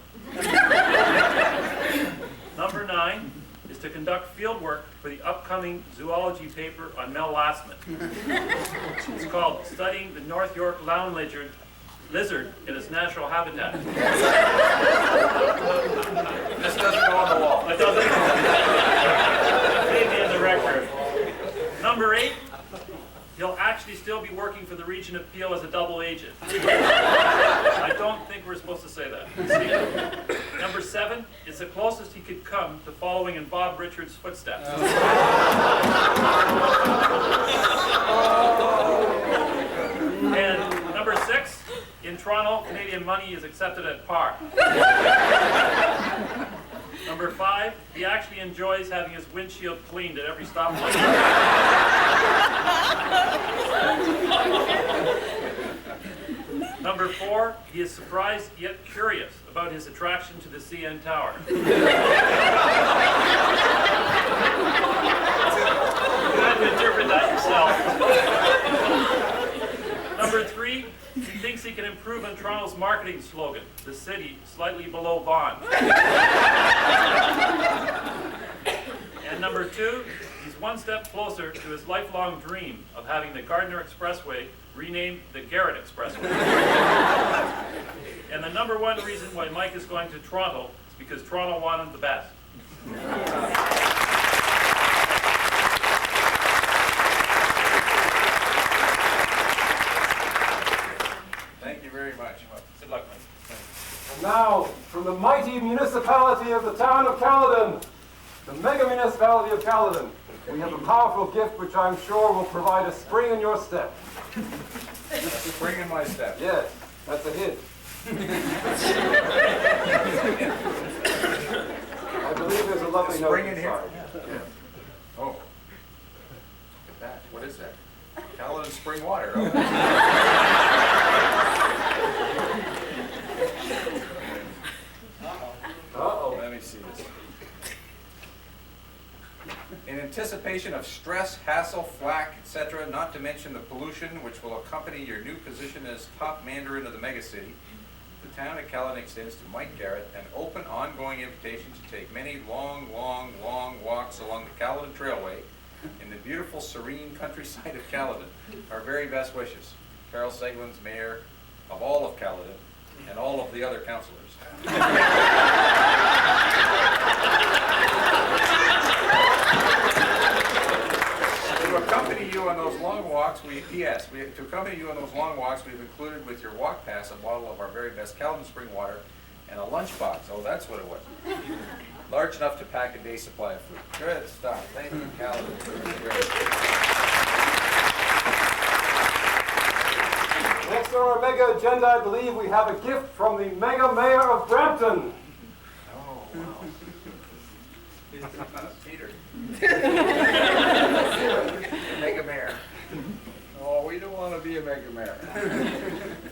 Number 9 is to conduct field work for the upcoming zoology paper on Mel Lastman. It's called Studying the North York Lawn Lizard in its natural habitat. This doesn't go on the wall. It doesn't. Maybe in the record. Number 8, he'll actually still be working for the region of Peel as a double agent. I don't think we're supposed to say that. Number 7 is the closest he could come to following in Bob Richards' footsteps. And number 6, in Toronto, Canadian money is accepted at par. Number 5, he actually enjoys having his windshield cleaned at every stoplight. Number 4, he is surprised yet curious about his attraction to the CN Tower. You have to interpret that yourself. Number 3, he thinks he can improve on Toronto's marketing slogan, the city slightly below Vaughan. And number 2, he's one step closer to his lifelong dream of having the Gardiner Expressway renamed the Garrett Expressway. And the number 1 reason why Mike is going to Toronto is because Toronto wanted the best. Thank you very much. Good luck, Mike. And now, from the mighty municipality of the town of Caledon, the mega municipality of Caledon, we have a powerful gift which I'm sure will provide a spring in your step. A spring in my step. Yes, that's a hint. I believe there's a lovely note Spring in here. inside. Yeah. Oh. Look at that. What is that? Caledon spring water. Oh. Uh-oh. Let me see this. In anticipation of stress, hassle, flack, etc., not to mention the pollution which will accompany your new position as top mandarin of the megacity, the town of Caledon extends to Mike Garrett an open, ongoing invitation to take many long, long, long walks along the Caledon Trailway in the beautiful, serene countryside of Caledon. Our very best wishes. Carol Seguin's mayor of all of Caledon and all of the other councillors. To accompany you on those long walks, to accompany you on those long walks, we've included with your walk pass a bottle of our very best Caledon spring water and a lunchbox. Oh, that's what it was. Large enough to pack a day's supply of food. Good stuff. Thank you, Caledon. Next on our mega agenda, I believe we have a gift from the mega mayor of Brampton. Oh, wow. Peter. Mega mayor. want to be a mega mayor.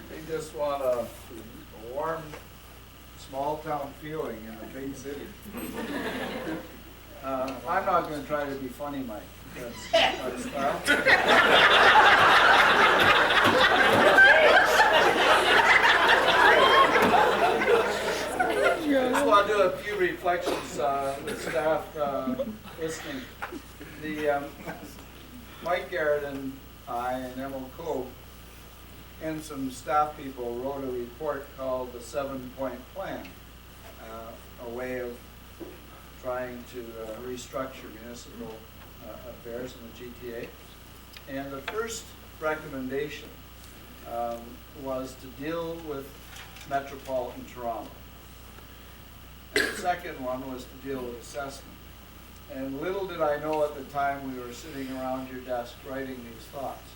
They just want a warm, small town feeling in a big city. I'm not going to try to be funny, Mike. That's my style. I just want to do a few reflections with staff listening. Mike Garrett and I and Emil Cove and some staff people wrote a report called the 7-Point Plan, a way of trying to restructure municipal affairs in the GTA. And the first recommendation was to deal with metropolitan Toronto. And the second one was to deal with assessment. And little did I know at the time we were sitting around your desk writing these thoughts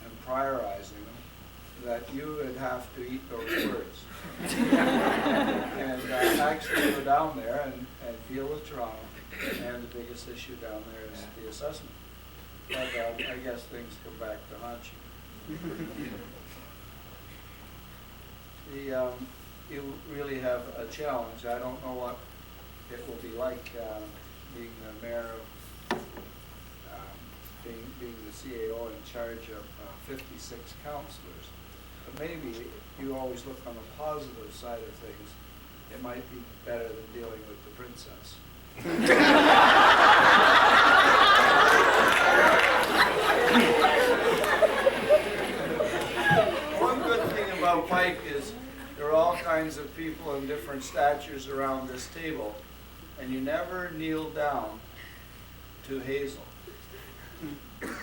and prioritizing them, that you would have to eat those words. And actually go down there and deal with Toronto. And the biggest issue down there is the assessment. But I guess things come back to haunt you. You really have a challenge. I don't know what it will be like being the mayor of, being the CAO in charge of 56 councillors. But maybe if you always look on the positive side of things, it might be better than dealing with the princess. One good thing about Mike is there are all kinds of people in different statures around this table, and you never kneel down to Hazel.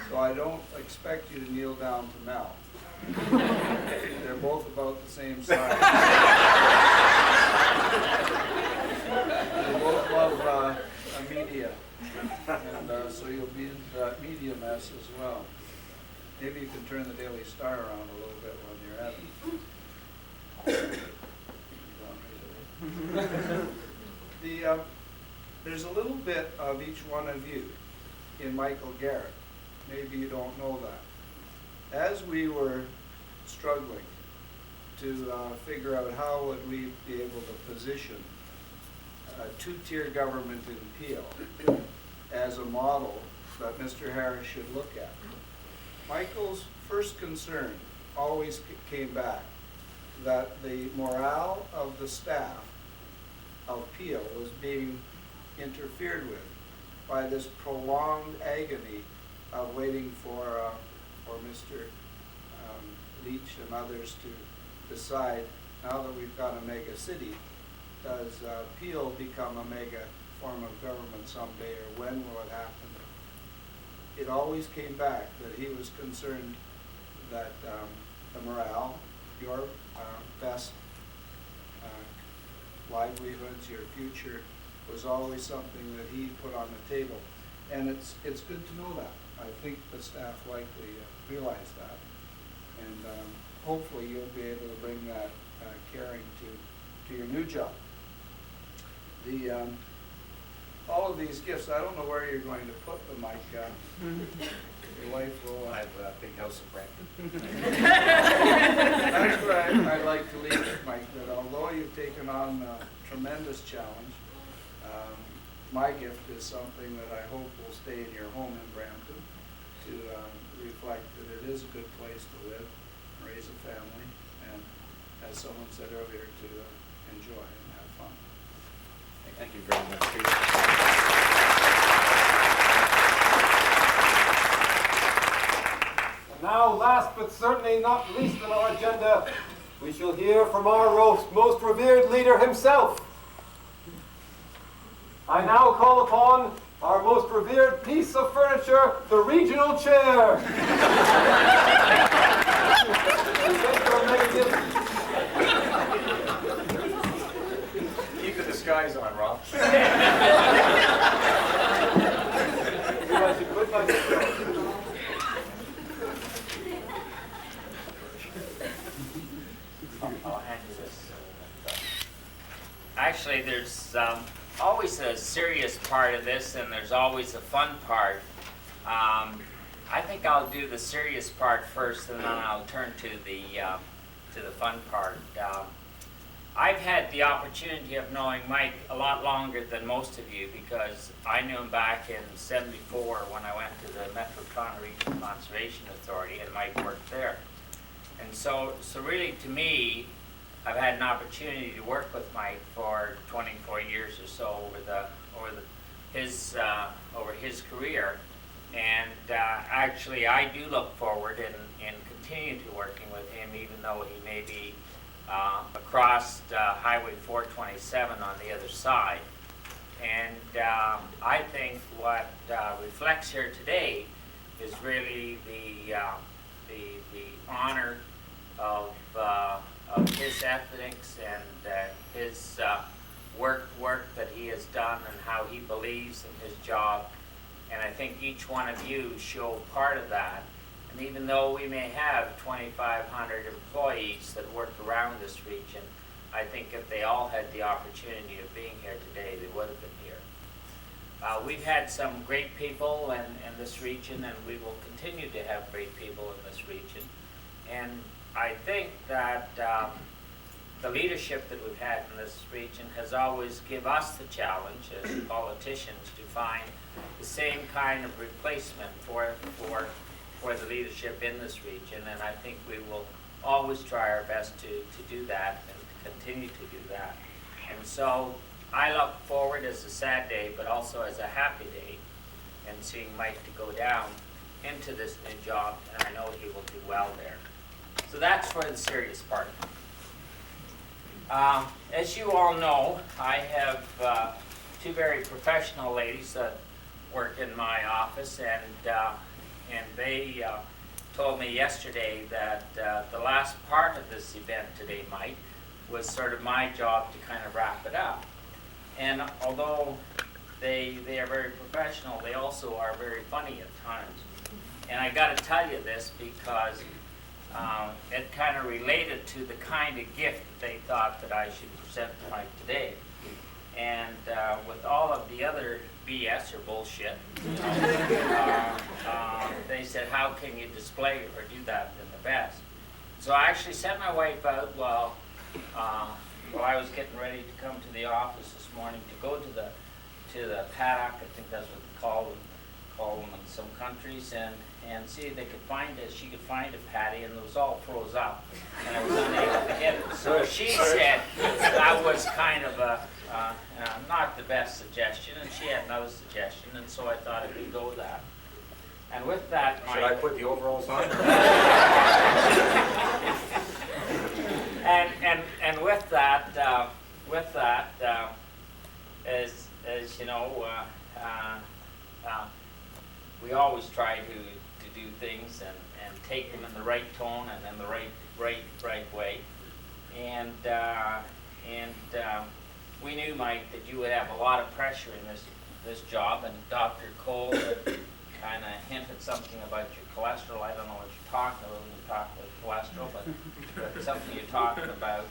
So I don't expect you to kneel down to Mel. They're both about the same size. They both love media, and so you'll be into that media mess as well. Maybe you can turn the Daily Star around a little bit when you're at it. There's a little bit of each one of you in Michael Garrett. Maybe you don't know that. As we were struggling to figure out how would we be able to position a two-tier government in Peel as a model that Mr. Harris should look at, Michael's first concern always came back that the morale of the staff of Peel was being interfered with by this prolonged agony of waiting for Mr. Leach and others to decide, now that we've got a mega city, does Peel become a mega form of government someday, or when will it happen? It always came back that he was concerned that the morale, your best livelihoods, your future, was always something that he put on the table. And it's good to know that. I think the staff likely realize that. And hopefully you'll be able to bring that caring to your new job. All of these gifts, I don't know where you're going to put them, Mike. Your wife will... I have a big house in Brampton. That's where I'd like to leave it, Mike, that although you've taken on a tremendous challenge, my gift is something that I hope will stay in your home in Brampton to reflect that it is a good place to live, raise a family, and, as someone said earlier, to enjoy and have fun. Thank you very much, Peter. And now, last but certainly not least on our agenda, we shall hear from our most revered leader himself. I now call upon our most revered piece of furniture, the regional chair. Keep the disguise on, Rob. I'll hand you this. Actually, there's always a serious part of this, and there's always a fun part. I think I'll do the serious part first, and then I'll turn to the fun part. I've had the opportunity of knowing Mike a lot longer than most of you, because I knew him back in '74 when I went to the Metro Toronto Regional Conservation Authority, and Mike worked there. And so really, to me, I've had an opportunity to work with Mike for 24 years or so over his career. And actually, I do look forward in continuing to working with him, even though he may be across Highway 427 on the other side. And I think what reflects here today is really the honor of his ethics and his work that he has done and how he believes in his job. And I think each one of you show part of that. And even though we may have 2,500 employees that work around this region, I think if they all had the opportunity of being here today, they would have been here. We've had some great people in this region, and we will continue to have great people in this region. And I think that the leadership that we've had in this region has always given us the challenge as politicians to find the same kind of replacement for the leadership in this region, and I think we will always try our best to do that and continue to do that. And so I look forward as a sad day, but also as a happy day, in seeing Mike to go down into this new job, and I know he will do well there. So that's for the serious part. As you all know, I have two very professional ladies that work in my office, and they told me yesterday that the last part of this event today, Mike, was sort of my job to kind of wrap it up. And although they are very professional, they also are very funny at times. And I got to tell you this because it kind of related to the kind of gift that they thought that I should present to Mike today. And with all of the other BS or bullshit, they said, how can you display or do that in the best? So I actually sent my wife out while I was getting ready to come to the office this morning to go to the paddock, I think that's what they call them in some countries, and see if they could find it. She could find a paddy, and it was all froze up, and I was unable to hit it. So she said that was kind of not the best suggestion, and she had another suggestion, and so I thought I could go with that. And with that, Mike, should I put the overalls on? and with that, as you know, we always try to do things and take them in the right tone and in the right way. And we knew, Mike, that you would have a lot of pressure in this job, and Dr. Cole kind of hinted something about your cholesterol. I don't know what you're talking about when you talk about cholesterol, but something you're talking about.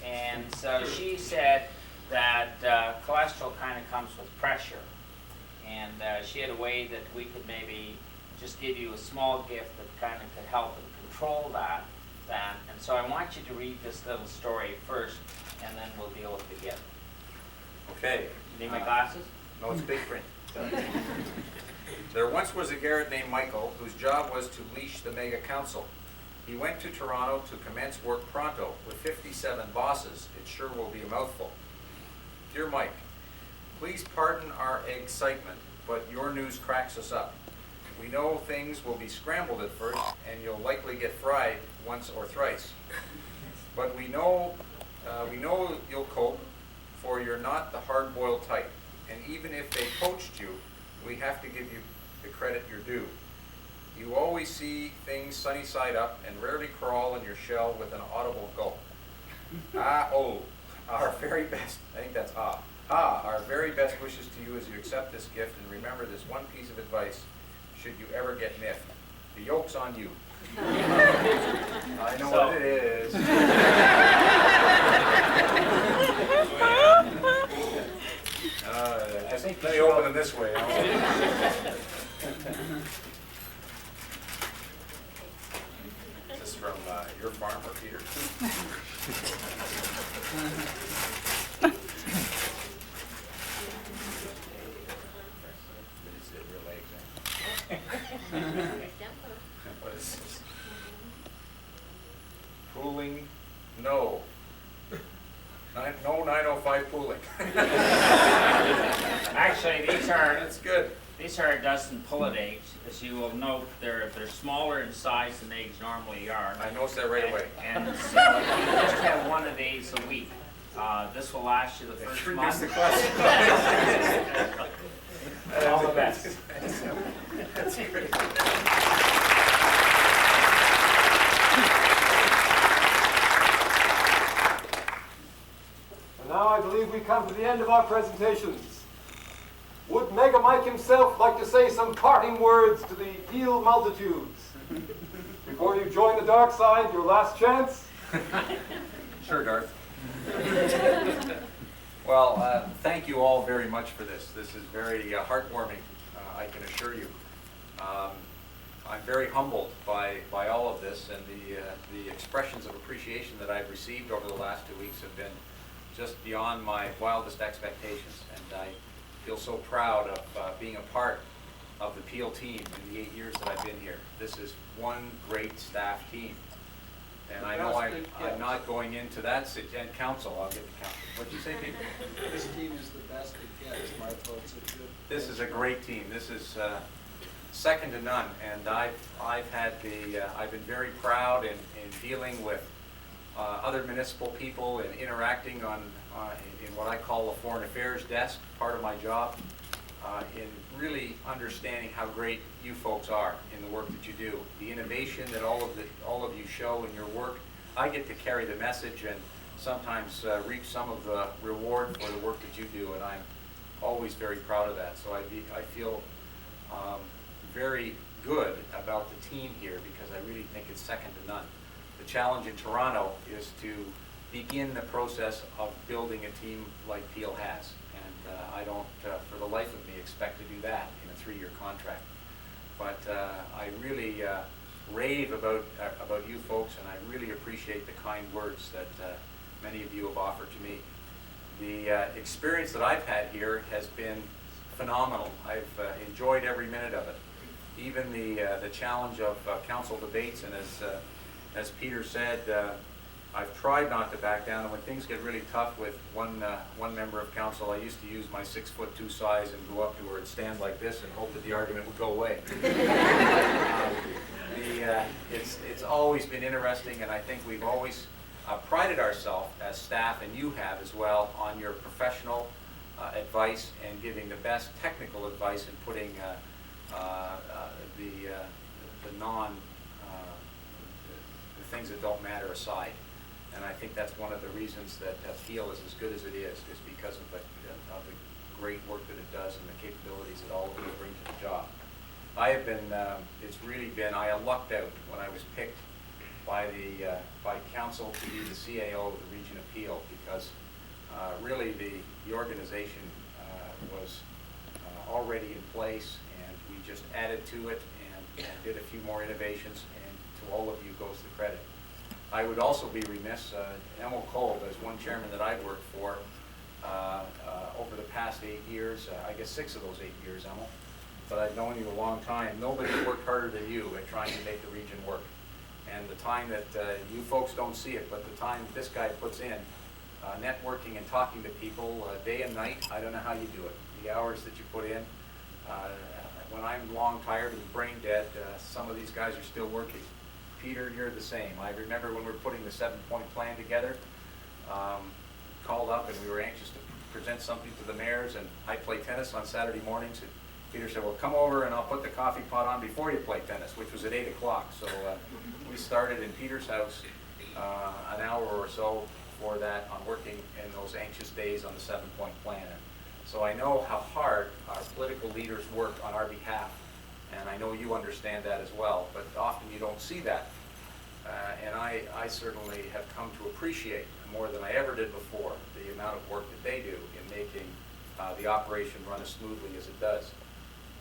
And so she said that cholesterol kind of comes with pressure. And she had a way that we could maybe just give you a small gift that kind of could help and control that. And so I want you to read this little story first, and then we'll deal with the gift. Okay. You need my glasses? No, it's big print. There once was a Garrett named Michael whose job was to leash the mega council. He went to Toronto to commence work pronto. With 57 bosses, it sure will be a mouthful. Dear Mike, please pardon our excitement, but your news cracks us up. We know things will be scrambled at first, and you'll likely get fried once or thrice. But we know you'll cope, for you're not the hard-boiled type. And even if they poached you, we have to give you the credit you're due. You always see things sunny side up and rarely crawl in your shell with an audible gulp. Our very best, I think that's our very best wishes to you as you accept this gift, and remember this one piece of advice, should you ever get miffed. The yoke's on you. I know what it is. Just let me open them this way. your farmer, Peter. What is this? Pooling, no. No 905 pooling. Actually, these are, That's good. these are dozen pullet eggs. As you will note, they're smaller in size than eggs normally are. I noticed that right away. And so you just have one of these a week. This will last you the first month. the question. All the best. That's great. And now I believe we come to the end of our presentations. Would Mega Mike himself like to say some parting words to the Peel multitudes? Before you join the dark side, your last chance? Sure, Darth. Well, thank you all very much for this. This is very heartwarming, I can assure you. I'm very humbled by all of this, and the expressions of appreciation that I've received over the last 2 weeks have been just beyond my wildest expectations. And I feel so proud of being a part of the Peel team in the 8 years that I've been here. This is one great staff team. And I know I'm not going into that, and council, I'll get the council. What'd you say, Peter? This team is the best it gets. My thoughts are good. This is a great team. This is second to none. And I've been very proud in dealing with other municipal people and interacting in what I call the foreign affairs desk, part of my job, in really understanding how great you folks are in the work that you do. The innovation that all of you show in your work. I get to carry the message and sometimes reap some of the reward for the work that you do, and I'm always very proud of that. So I feel very good about the team here because I really think it's second to none. The challenge in Toronto is to begin the process of building a team like Peel has. And I don't, for the life of me, expect to do that in a 3-year contract. But I really rave about you folks, and I really appreciate the kind words that many of you have offered to me. The experience that I've had here has been phenomenal. I've enjoyed every minute of it. Even the challenge of council debates, and as Peter said, I've tried not to back down, and when things get really tough with one member of council, I used to use my 6'2" size and go up to her and stand like this and hope that the argument would go away. It's always been interesting, and I think we've always prided ourselves as staff, and you have as well, on your professional advice and giving the best technical advice and putting the things that don't matter aside. And I think that's one of the reasons that Peel is as good as it is because of the great work that it does and the capabilities that all of you bring to the job. I have been, I lucked out when I was picked by council to be the CAO of the region of Peel because really the organization was already in place, and we just added to it and did a few more innovations, and to all of you goes the credit. I would also be remiss, Emil Kolb, as one chairman that I've worked for over the past 8 years, I guess 6 of those 8 years, Emil, but I've known you a long time. Nobody worked harder than you at trying to make the region work. And the time that you folks don't see it, but the time this guy puts in, networking and talking to people day and night, I don't know how you do it. The hours that you put in, when I'm long tired and brain dead, some of these guys are still working. Peter, you're the same. I remember when we were putting the 7-point plan together, called up and we were anxious to present something to the mayors, and I play tennis on Saturday mornings. And Peter said, well, come over and I'll put the coffee pot on before you play tennis, which was at 8 o'clock. So we started in Peter's house an hour or so before that on working in those anxious days on the 7-point plan. And so I know how hard our political leaders work on our behalf, and I know you understand that as well, but often you don't see that. And I certainly have come to appreciate more than I ever did before the amount of work that they do in making the operation run as smoothly as it does.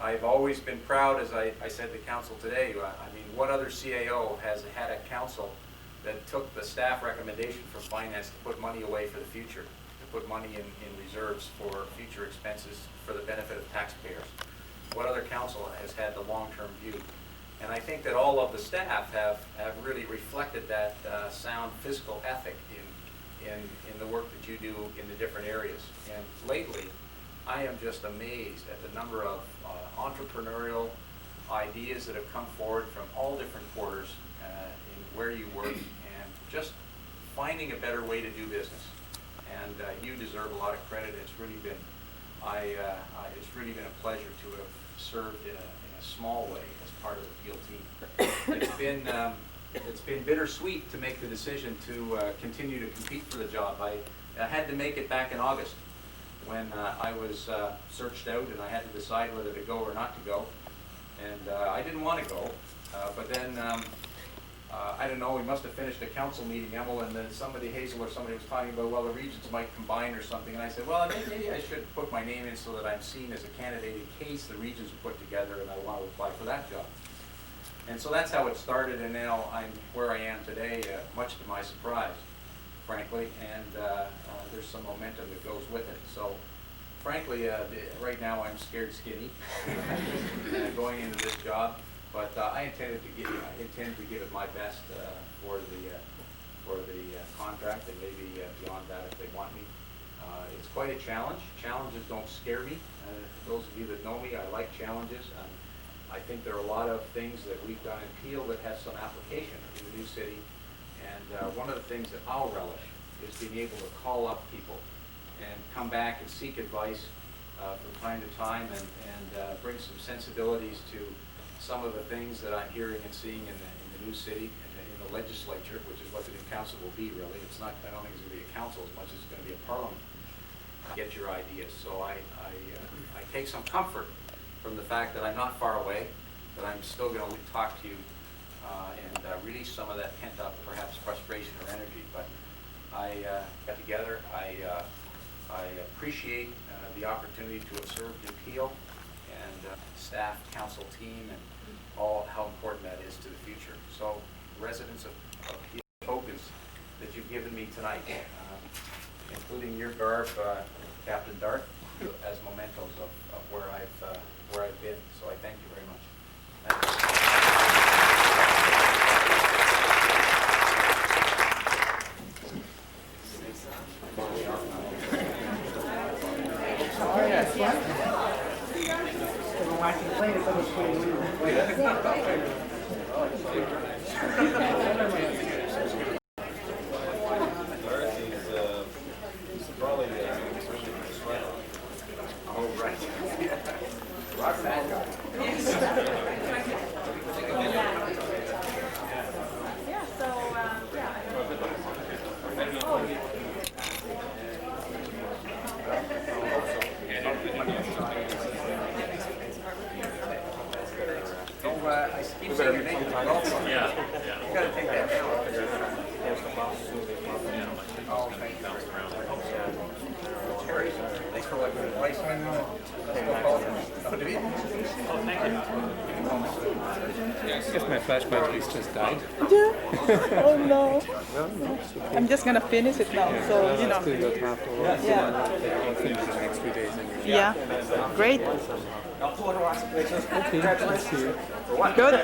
I've always been proud, as I said to council today, I mean, what other CAO has had a council that took the staff recommendation from finance to put money away for the future, to put money in reserves for future expenses for the benefit of taxpayers. What other council has had the long-term view? And I think that all of the staff have really reflected that sound fiscal ethic in the work that you do in the different areas. And lately, I am just amazed at the number of entrepreneurial ideas that have come forward from all different quarters in where you work, and just finding a better way to do business. And you deserve a lot of credit. It's really been, it's really been a pleasure to have served in a small way as part of the field team. It's been bittersweet to make the decision to continue to compete for the job. I had to make it back in August when I was searched out and I had to decide whether to go or not to go. And I didn't want to go, but then I don't know, we must have finished a council meeting, Emil, and then Hazel or somebody was talking about, well, the regions might combine or something, and I said, well, maybe I should put my name in so that I'm seen as a candidate in case the regions are put together and I want to apply for that job. And so that's how it started, and now I'm where I am today, much to my surprise, frankly, and there's some momentum that goes with it. So, frankly, right now I'm scared skinny going into this job. But I intend to give it my best for the contract, and maybe beyond that if they want me. It's quite a challenge. Challenges don't scare me. Those of you that know me, I like challenges. I think there are a lot of things that we've done in Peel that have some application in the new city. And one of the things that I'll relish is being able to call up people and come back and seek advice from time to time, and bring some sensibilities to some of the things that I'm hearing and seeing in the new city, in the legislature, which is what the new council will be, really. It's not, I don't think it's going to be a council as much as it's going to be a parliament. Get your ideas. So I take some comfort from the fact that I'm not far away, that I'm still going to talk to you and release some of that pent-up, perhaps, frustration or energy. But I got together. I appreciate the opportunity to have served in Peel, and staff, council team, and all how important that is to the future. So, residents of Peel, tokens that you've given me tonight, including your garb, Captain Darth, as mementos of where I've been. So I thank you very much. If my flash batteries just died. Yeah. Oh no. I'm just gonna finish it now. So you know. Yeah. I'll finish in the next few days anyway. Yeah. Great. Okay.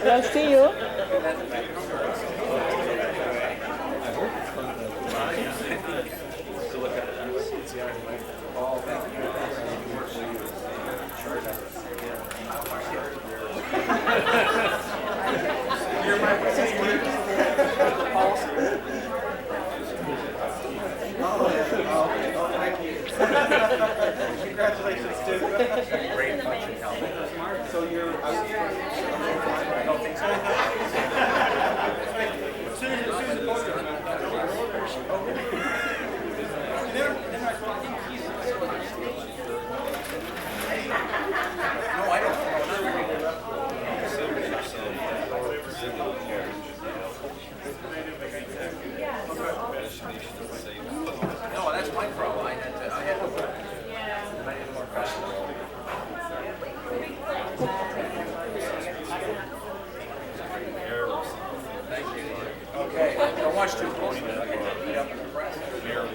Let's see you. Good. I'll see you. Congratulations, too. Great function helmet. So you're. I don't think so. No, I don't. watch too closely. Beat up in the press. They're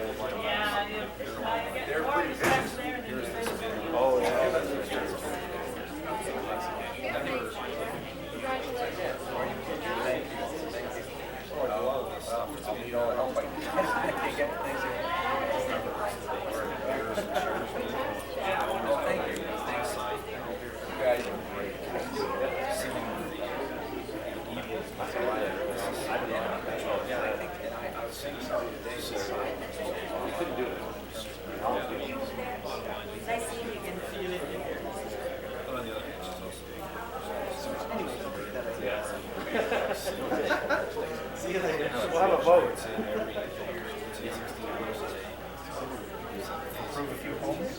pretty vicious. Oh, yeah. Need all the help I can get. Thanks. Well, thank you. Thanks. You guys are great. Yeah, I think, and I was saying something today, so we couldn't do it. Nice seeing you again. See you later. We'll have a vote. Improve a few homes,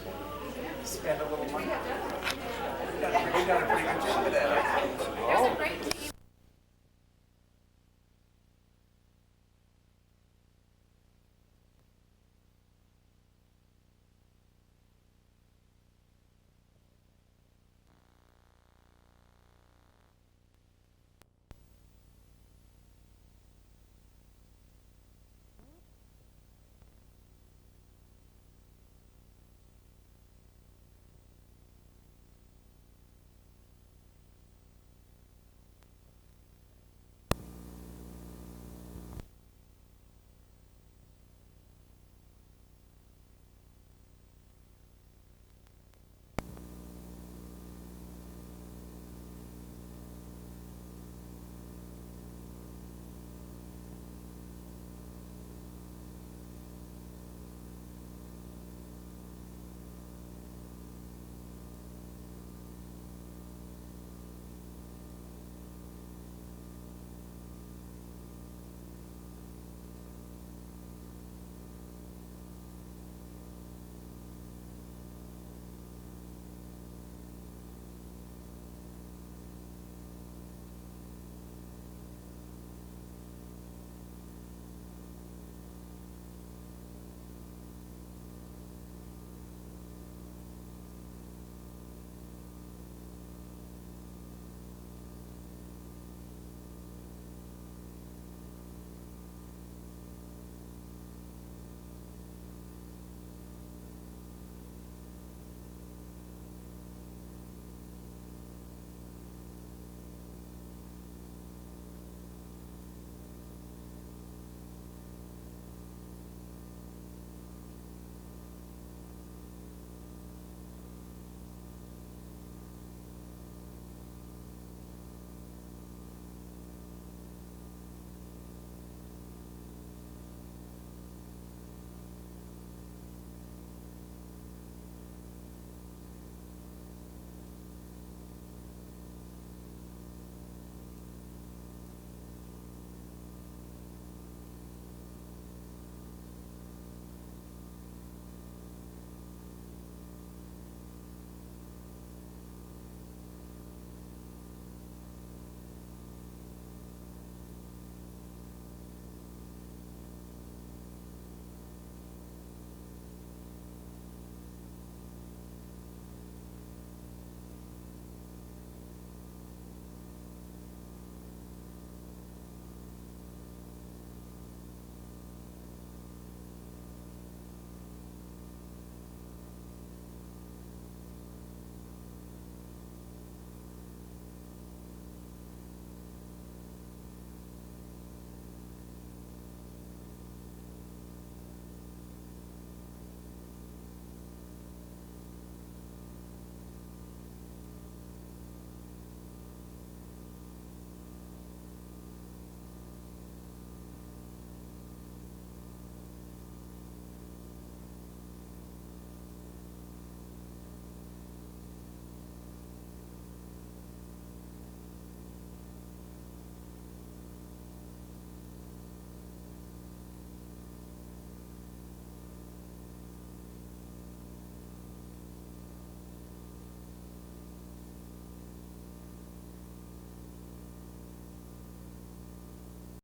spend a little money. We got a pretty good job of that.